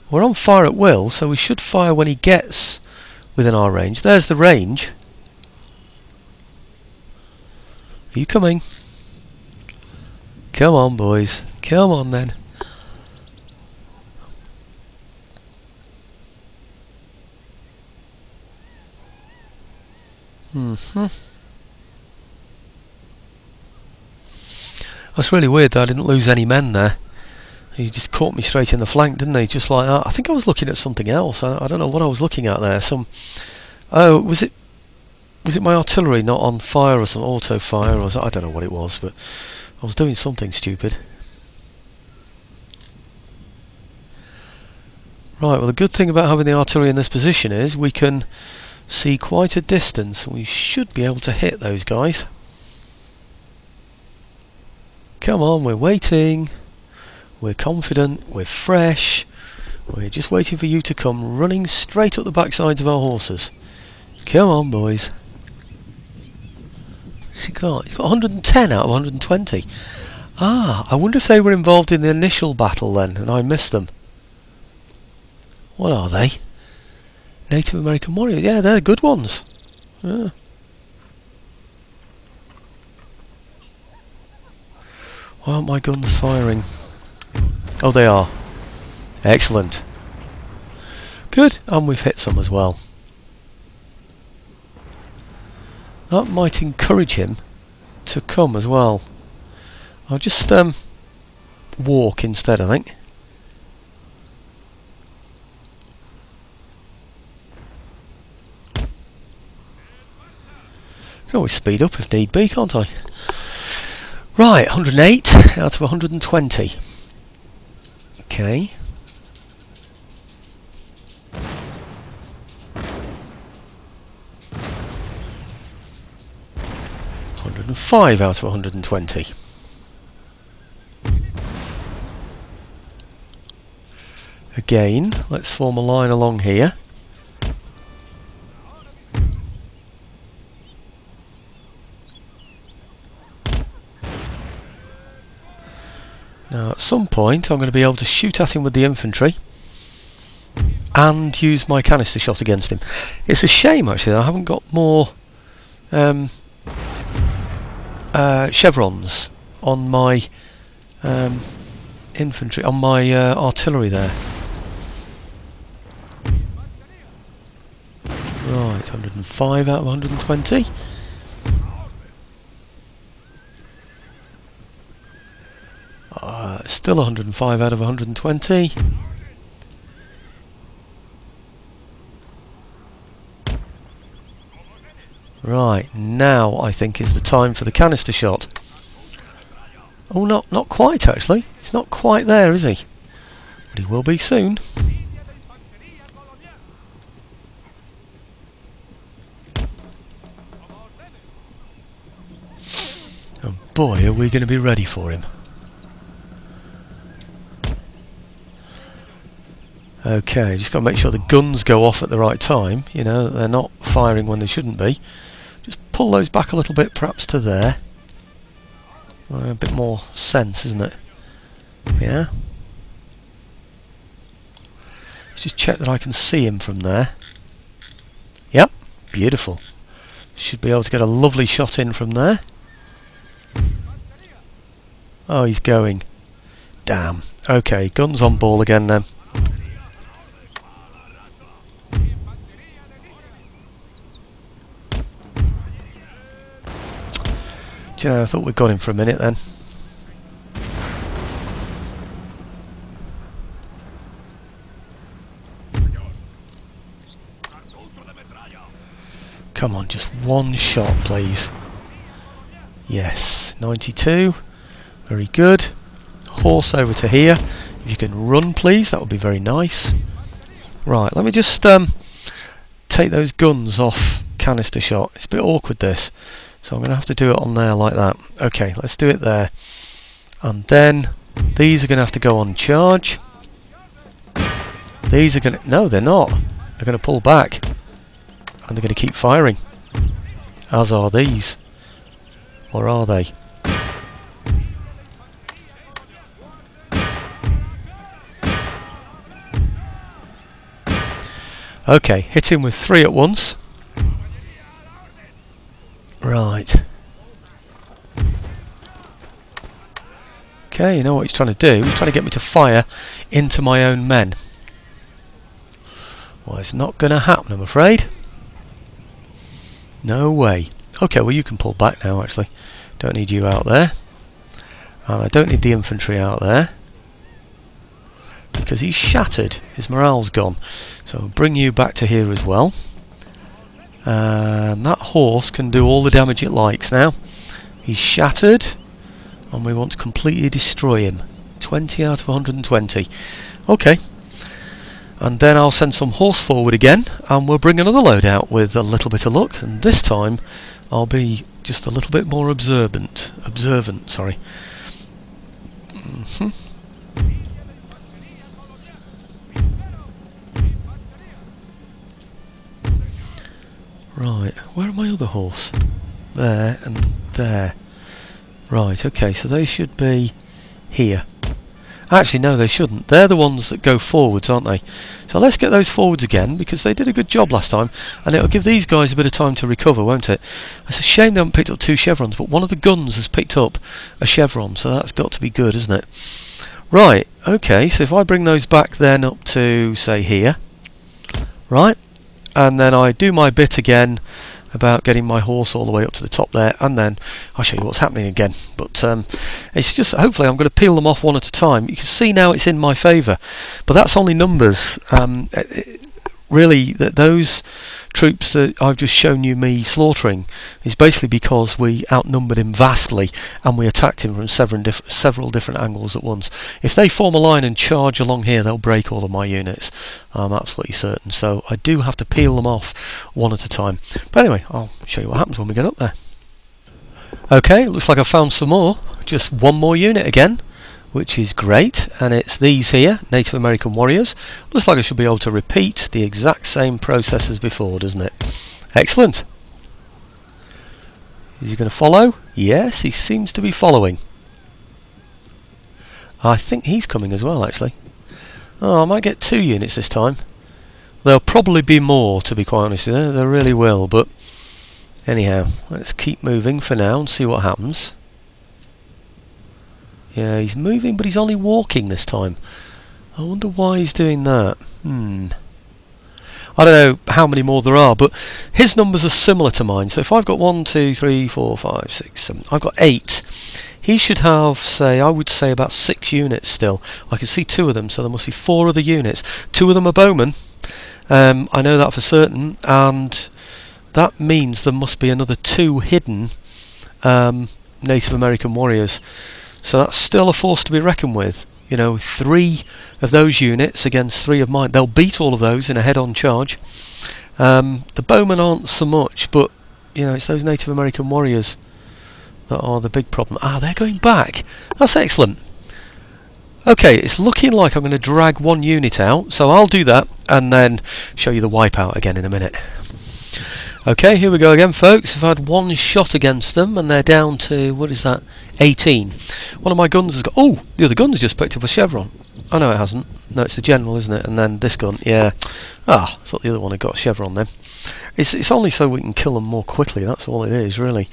We're on fire at will, so we should fire when he gets within our range. There's the range. Are you coming? Come on, boys. Come on, then. That's really weird that I didn't lose any men there. He just caught me straight in the flank, didn't he? Just like that. I think I was looking at something else. I don't know what I was looking at there. Oh, was it my artillery not on fire or some auto fire or I don't know what it was, but I was doing something stupid. Right, well the good thing about having the artillery in this position is we can see quite a distance. We should be able to hit those guys. Come on, we're waiting. We're confident, we're fresh. We're just waiting for you to come running straight up the backsides of our horses. Come on, boys. What's he got? He's got 110 out of 120. Ah, I wonder if they were involved in the initial battle then, and I missed them. What are they? Native American warriors. Yeah, they're good ones. Yeah. Why aren't my guns firing? Oh, they are. Excellent. Good, and we've hit some as well. That might encourage him to come as well. I'll just walk instead, I think. I can always speed up if need be, can't I? Right, 108 out of 120. Okay. $105 out of 120. Again, let's form a line along here. Now at some point I'm going to be able to shoot at him with the infantry and use my canister shot against him. It's a shame actually that I haven't got more chevrons on my infantry, on my artillery there. Right, 105 out of 120. Still 105 out of 120. Right, now I think is the time for the canister shot. Oh, not quite actually. He's not quite there, is he? But he will be soon. Oh boy, are we going to be ready for him. Okay, just got to make sure the guns go off at the right time, you know, that they're not firing when they shouldn't be. Just pull those back a little bit, perhaps to there. A bit more sense, isn't it? Yeah. Let's just check that I can see him from there. Yep, beautiful. Should be able to get a lovely shot in from there. Oh, he's going. Damn. Okay, guns on ball again then. Do you know, I thought we'd got him for a minute then. Come on, just one shot, please. Yes, 92. Very good. Horse over to here. If you can run, please, that would be very nice. Right, let me just take those guns off canister shot. It's a bit awkward, this. So I'm going to have to do it on there like that. Okay, let's do it there. And then these are going to have to go on charge. These are going to... No, they're not. They're going to pull back. And they're going to keep firing. As are these. Or are they? Okay, hit him with 3 at once. Right. Okay, you know what he's trying to do? He's trying to get me to fire into my own men. Well, it's not going to happen, I'm afraid. No way. Okay, well you can pull back now, actually. Don't need you out there. And I don't need the infantry out there. Because he's shattered. His morale's gone. So I'll bring you back to here as well. And that horse can do all the damage it likes now. He's shattered. And we want to completely destroy him. 20 out of 120. Okay. And then I'll send some horse forward again. And we'll bring another load out with a little bit of luck. And this time I'll be just a little bit more observant, sorry. Right, where are my other horse? There and there. Right, okay, so they should be here. Actually, no, they shouldn't. They're the ones that go forwards, aren't they? So let's get those forwards again, because they did a good job last time, and it'll give these guys a bit of time to recover, won't it? It's a shame they haven't picked up 2 chevrons, but one of the guns has picked up a chevron, so that's got to be good, isn't it? Right, okay, so if I bring those back then up to, say, here, right, and then I do my bit again about getting my horse all the way up to the top there, and then I'll show you what's happening again. But it's just, hopefully I'm going to peel them off one at a time. You can see now it's in my favour, but that's only numbers. Really, those troops that I've just shown you me slaughtering is basically because we outnumbered him vastly and we attacked him from several different angles at once. If they form a line and charge along here, they'll break all of my units. I'm absolutely certain. So I do have to peel them off one at a time. But anyway, I'll show you what happens when we get up there. Okay, looks like I found some more. Just one more unit again, which is great, and it's these here, Native American warriors. Looks like I should be able to repeat the exact same process as before, doesn't it? Excellent. Is he going to follow? Yes, he seems to be following. I think he's coming as well, actually. Oh, I might get 2 units this time. There'll probably be more, to be quite honest. There really will, but anyhow, let's keep moving for now and see what happens. Yeah, he's moving, but he's only walking this time. I wonder why he's doing that. I don't know how many more there are, but his numbers are similar to mine. So if I've got 1, 2, 3, 4, 5, 6, 7, I've got 8. He should have, say, I would say about 6 units still. I can see 2 of them, so there must be 4 other units. 2 of them are bowmen. I know that for certain, and that means there must be another 2 hidden Native American warriors. So that's still a force to be reckoned with. You know, 3 of those units against 3 of mine. They'll beat all of those in a head-on charge. The bowmen aren't so much, but you know, it's those Native American warriors that are the big problem. Ah, they're going back. That's excellent. Okay, it's looking like I'm going to drag 1 unit out, so I'll do that and then show you the wipeout again in a minute. Okay, here we go again, folks. I've had 1 shot against them, and they're down to, what is that, 18. One of my guns has got... Oh, the other gun has just picked up a chevron. Oh, no, it hasn't. No, it's the general, isn't it? And then this gun, yeah. Ah, I thought the other one had got a chevron then. It's only so we can kill them more quickly, that's all it is, really.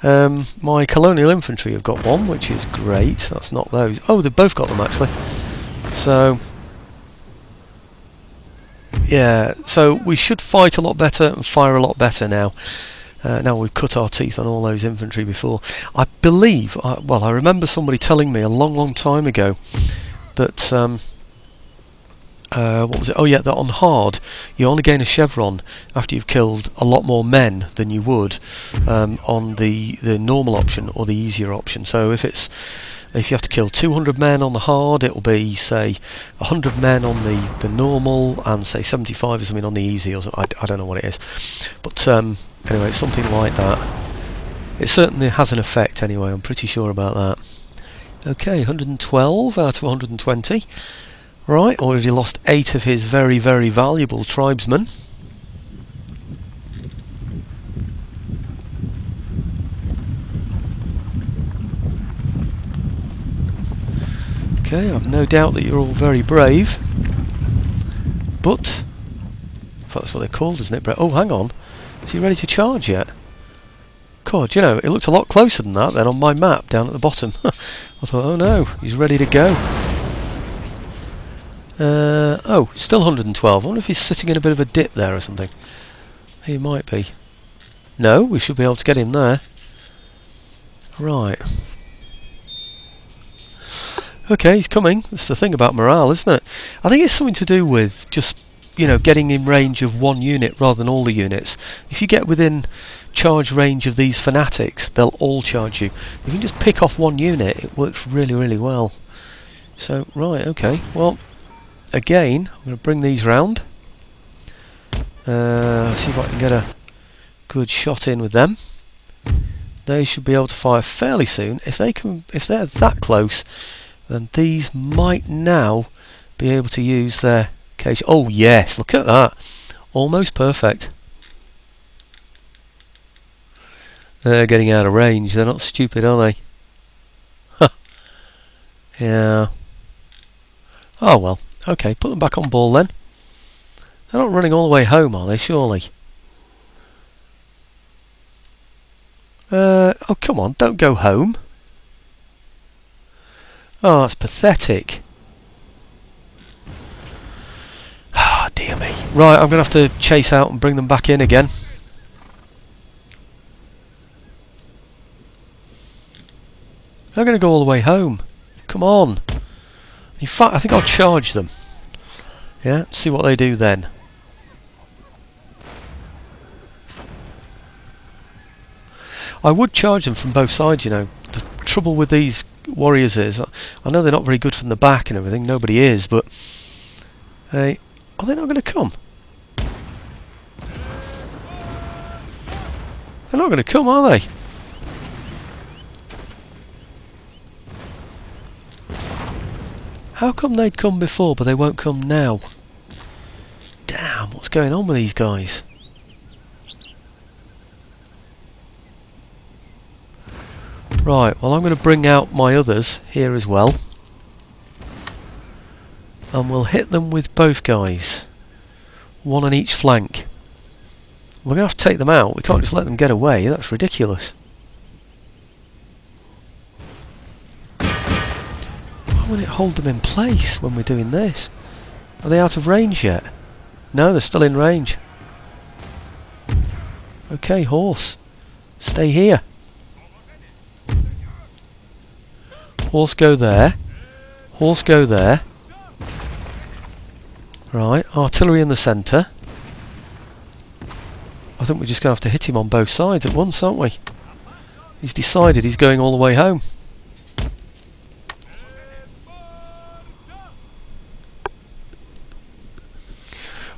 My colonial infantry have got 1, which is great. That's not those. Oh, they've both got them, actually. So... yeah, so we should fight a lot better and fire a lot better now. Now we've cut our teeth on all those infantry before. I believe, well, I remember somebody telling me a long time ago that what was it? Oh yeah, that on hard, you only gain a chevron after you've killed a lot more men than you would on the normal option or the easier option. So if you have to kill 200 men on the hard, it will be say 100 men on the normal, and say 75 or something on the easy, or something. I don't know what it is, but anyway, it's something like that. It certainly has an effect anyway. I'm pretty sure about that. Okay, 112 out of 120. Right, already lost 8 of his very, very valuable tribesmen. Okay, I've no doubt that you're all very brave. But, in fact that's what they're called, isn't it? Oh, hang on. Is he ready to charge yet? God, you know, it looked a lot closer than that then on my map down at the bottom. I thought, oh no, he's ready to go. Oh, still 112. I wonder if he's sitting in a bit of a dip there or something. He might be. No, we should be able to get him there. Right. Okay, he's coming. That's the thing about morale, isn't it? I think it's something to do with just, you know, getting in range of one unit rather than all the units. If you get within charge range of these fanatics, they'll all charge you. If you can just pick off one unit, it works really, really well. So, right, okay. Well, again, I'm going to bring these round. See if I can get a good shot in with them. They should be able to fire fairly soon. If they're that close, then these might now be able to use their cage. Oh yes, look at that. Almost perfect. They're getting out of range. They're not stupid, are they? Huh. Yeah. Oh well. Okay, put them back on ball then. They're not running all the way home, are they, surely? Oh, come on, don't go home. Oh, that's pathetic. Ah, dear me. Right, I'm going to have to chase out and bring them back in again. They're going to go all the way home. Come on. In fact, I think I'll charge them. Yeah, see what they do then. I would charge them from both sides, you know. The trouble with these warriors is, I know they're not very good from the back and everything, nobody is, but are they not going to come? They're not going to come, are they? How come they'd come before but they won't come now? Damn, what's going on with these guys? Right, well I'm going to bring out my others here as well. And we'll hit them with both guys. One on each flank. We're going to have to take them out. We can't just let them get away. That's ridiculous. Why won't it hold them in place when we're doing this? Are they out of range yet? No, they're still in range. Okay, horse. Stay here. Horse go there. Horse go there. Right, artillery in the centre. I think we're just going to have to hit him on both sides at once, aren't we? He's decided he's going all the way home.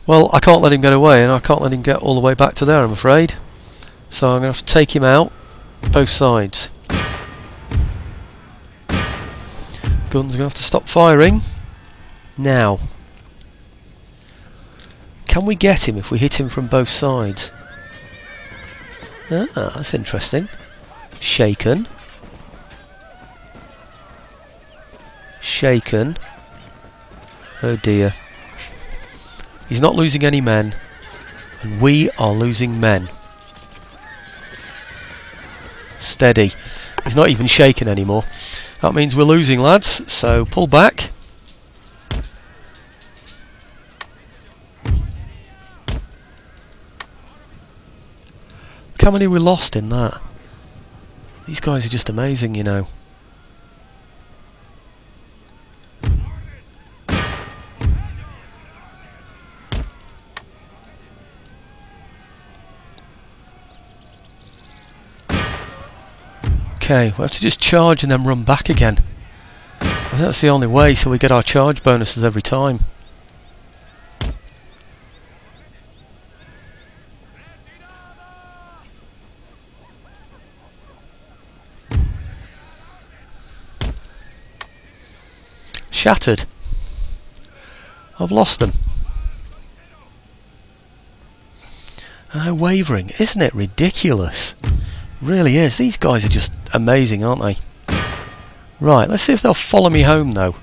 Well, I can't let him get away, and I can't let him get all the way back to there, I'm afraid. So I'm going to have to take him out, both sides. Guns are going to have to stop firing. Now. Can we get him if we hit him from both sides? Ah, that's interesting. Shaken. Shaken. Oh dear. He's not losing any men. And we are losing men. Steady. He's not even shaken anymore. That means we're losing, lads. So pull back. How many we lost in that? These guys are just amazing, you know. Okay, we'll have to just charge and then run back again. I think that's the only way, so we get our charge bonuses every time. Shattered. I've lost them. Wavering. Isn't it ridiculous? Really is. These guys are just amazing, aren't they? Right, let's see if they'll follow me home though.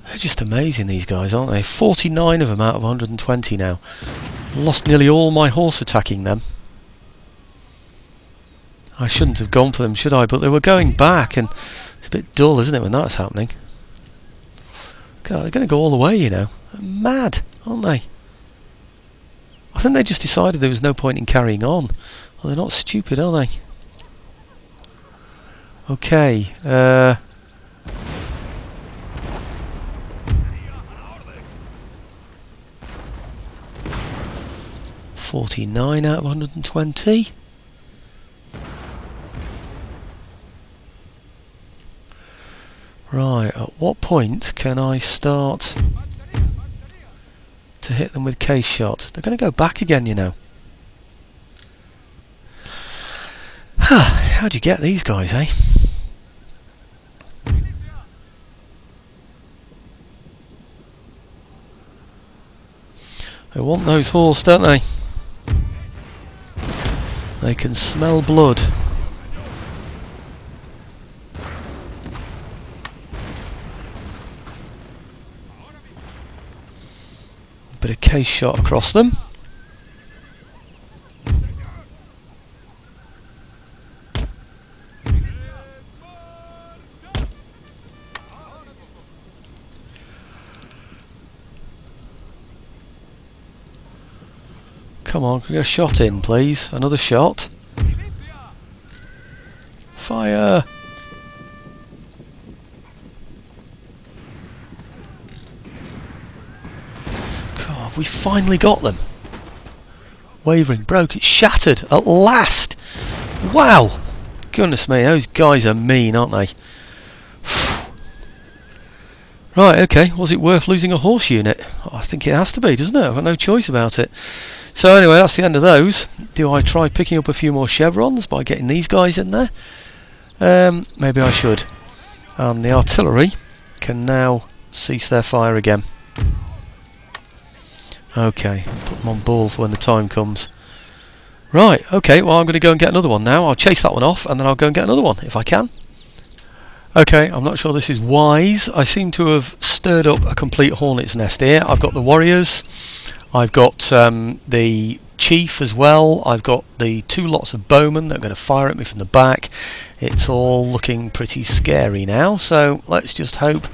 They're just amazing, these guys, aren't they? 49 of them out of 120 now. Lost nearly all my horse attacking them. I shouldn't have gone for them, should I? But they were going back, and it's a bit dull, isn't it, when that's happening? God, they're going to go all the way, you know. They're mad, aren't they? I think they just decided there was no point in carrying on. Well, they're not stupid, are they? Okay, 49 out of 120. Right, at what point can I start to hit them with case shot? They're going to go back again, you know. How'd you get these guys, eh? They want those horse, don't they? They can smell blood. Bit of case shot across them. Come on, can we get a shot in, please? Another shot. Fire! God, we finally got them. Wavering, broken, shattered at last! Wow! Goodness me, those guys are mean, aren't they? Right, okay, was it worth losing a horse unit? Oh, I think it has to be, doesn't it? I've got no choice about it. So anyway, that's the end of those. Do I try picking up a few more chevrons by getting these guys in there? Maybe I should. And the artillery can now cease their fire again. Okay, put them on ball for when the time comes. Right, okay, well I'm going to go and get another one now. I'll chase that one off and then I'll go and get another one if I can. Okay, I'm not sure this is wise. I seem to have stirred up a complete hornet's nest here. I've got the warriors, I've got the chief as well, I've got the two lots of bowmen that are going to fire at me from the back. It's all looking pretty scary now, so let's just hope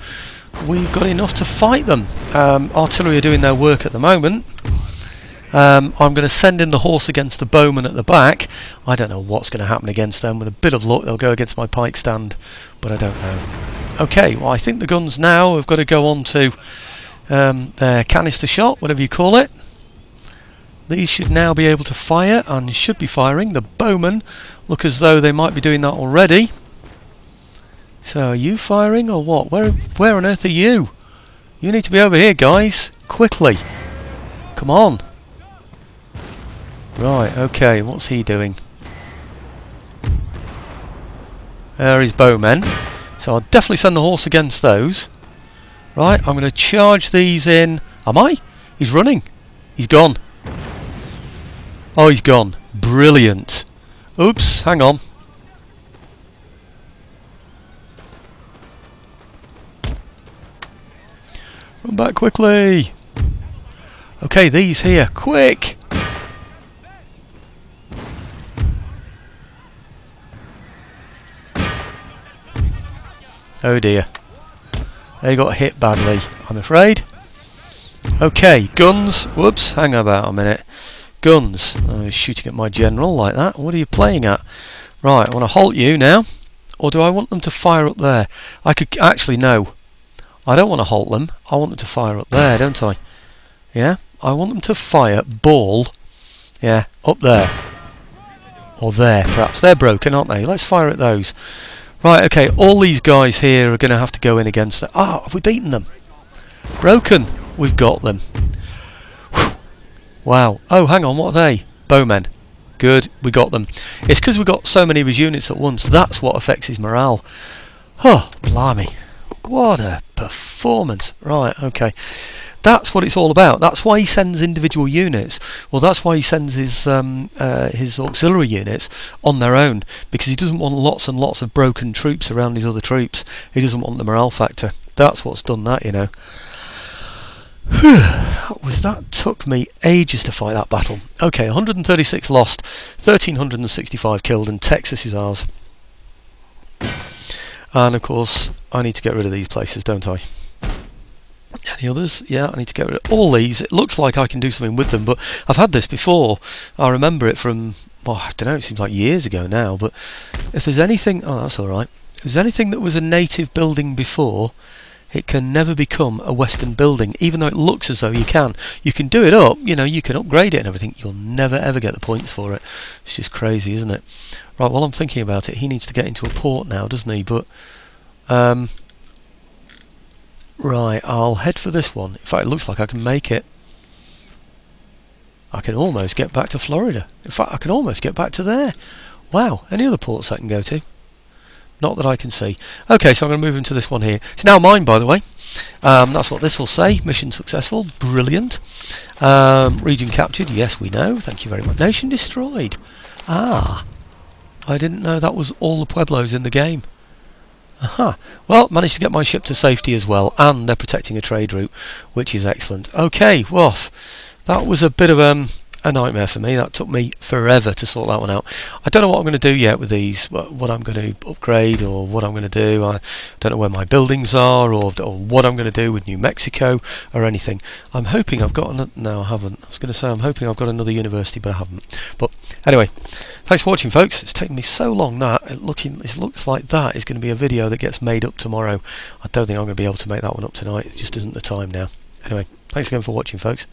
we've got enough to fight them. Artillery are doing their work at the moment. I'm going to send in the horse against the bowman at the back. I don't know what's going to happen against them. With a bit of luck they'll go against my pike stand, but I don't know. Okay, well I think the guns now have got to go on to their canister shot, whatever you call it. These should now be able to fire and should be firing. The bowmen look as though they might be doing that already. So are you firing or what? Where on earth are you? You need to be over here, guys, quickly. Come on. Right, okay, what's he doing? There is bowmen. So I'll definitely send the horse against those. Right, I'm going to charge these in. Am I? He's running. He's gone. Oh, he's gone. Brilliant. Oops, hang on. Run back quickly. Okay, these here. Quick! Oh dear. They got hit badly, I'm afraid. Okay, guns. Whoops, hang about a minute. Guns. Oh, shooting at my general like that. What are you playing at? Right, I want to halt you now. Or do I want them to fire up there? I could... Actually, no. I don't want to halt them. I want them to fire up there, don't I? Yeah? I want them to fire ball, yeah, up there. Or there, perhaps. They're broken, aren't they? Let's fire at those. Right, okay, all these guys here are going to have to go in against it. Ah, have we beaten them? Broken. We've got them. Whew. Wow. Oh, hang on, what are they? Bowmen. Good, we got them. It's because we've got so many of his units at once. That's what affects his morale. Oh, blimey. What a performance. Right, okay. That's what it's all about. That's why he sends individual units. Well, that's why he sends his auxiliary units on their own, because he doesn't want lots and lots of broken troops around his other troops. He doesn't want the morale factor. That's what's done that, you know. That took me ages to fight that battle. Okay, 136 lost, 1,365 killed, and Texas is ours. And of course, I need to get rid of these places, don't I? Any others? Yeah, I need to get rid of all these. It looks like I can do something with them, but I've had this before. I remember it from, well, I don't know, it seems like years ago now, but if there's anything, oh, that's alright. If there's anything that was a native building before, it can never become a Western building, even though it looks as though you can. You can do it up, you know, you can upgrade it and everything. You'll never ever get the points for it. It's just crazy, isn't it? Right, while I'm thinking about it, he needs to get into a port now, doesn't he? But, right, I'll head for this one. In fact, it looks like I can make it. I can almost get back to Florida. In fact, I can almost get back to there. Wow, any other ports I can go to? Not that I can see. Okay, so I'm going to move into this one here. It's now mine, by the way. That's what this will say. Mission successful. Brilliant. Region captured. Yes, we know. Thank you very much. Nation destroyed. Ah. I didn't know that was all the Pueblos in the game. Aha. Well, managed to get my ship to safety as well. And they're protecting a trade route, which is excellent. Okay, woof. That was a bit of a nightmare for me. That took me forever to sort that one out. I don't know what I'm going to do yet with these, what I'm going to upgrade or what I'm going to do. I don't know where my buildings are or what I'm going to do with New Mexico or anything. I'm hoping I've got another, no I haven't. I was going to say I'm hoping I've got another university, but I haven't. But anyway, thanks for watching, folks. It's taken me so long that it looks like that is going to be a video that gets made up tomorrow. I don't think I'm going to be able to make that one up tonight. It just isn't the time now. Anyway, thanks again for watching, folks.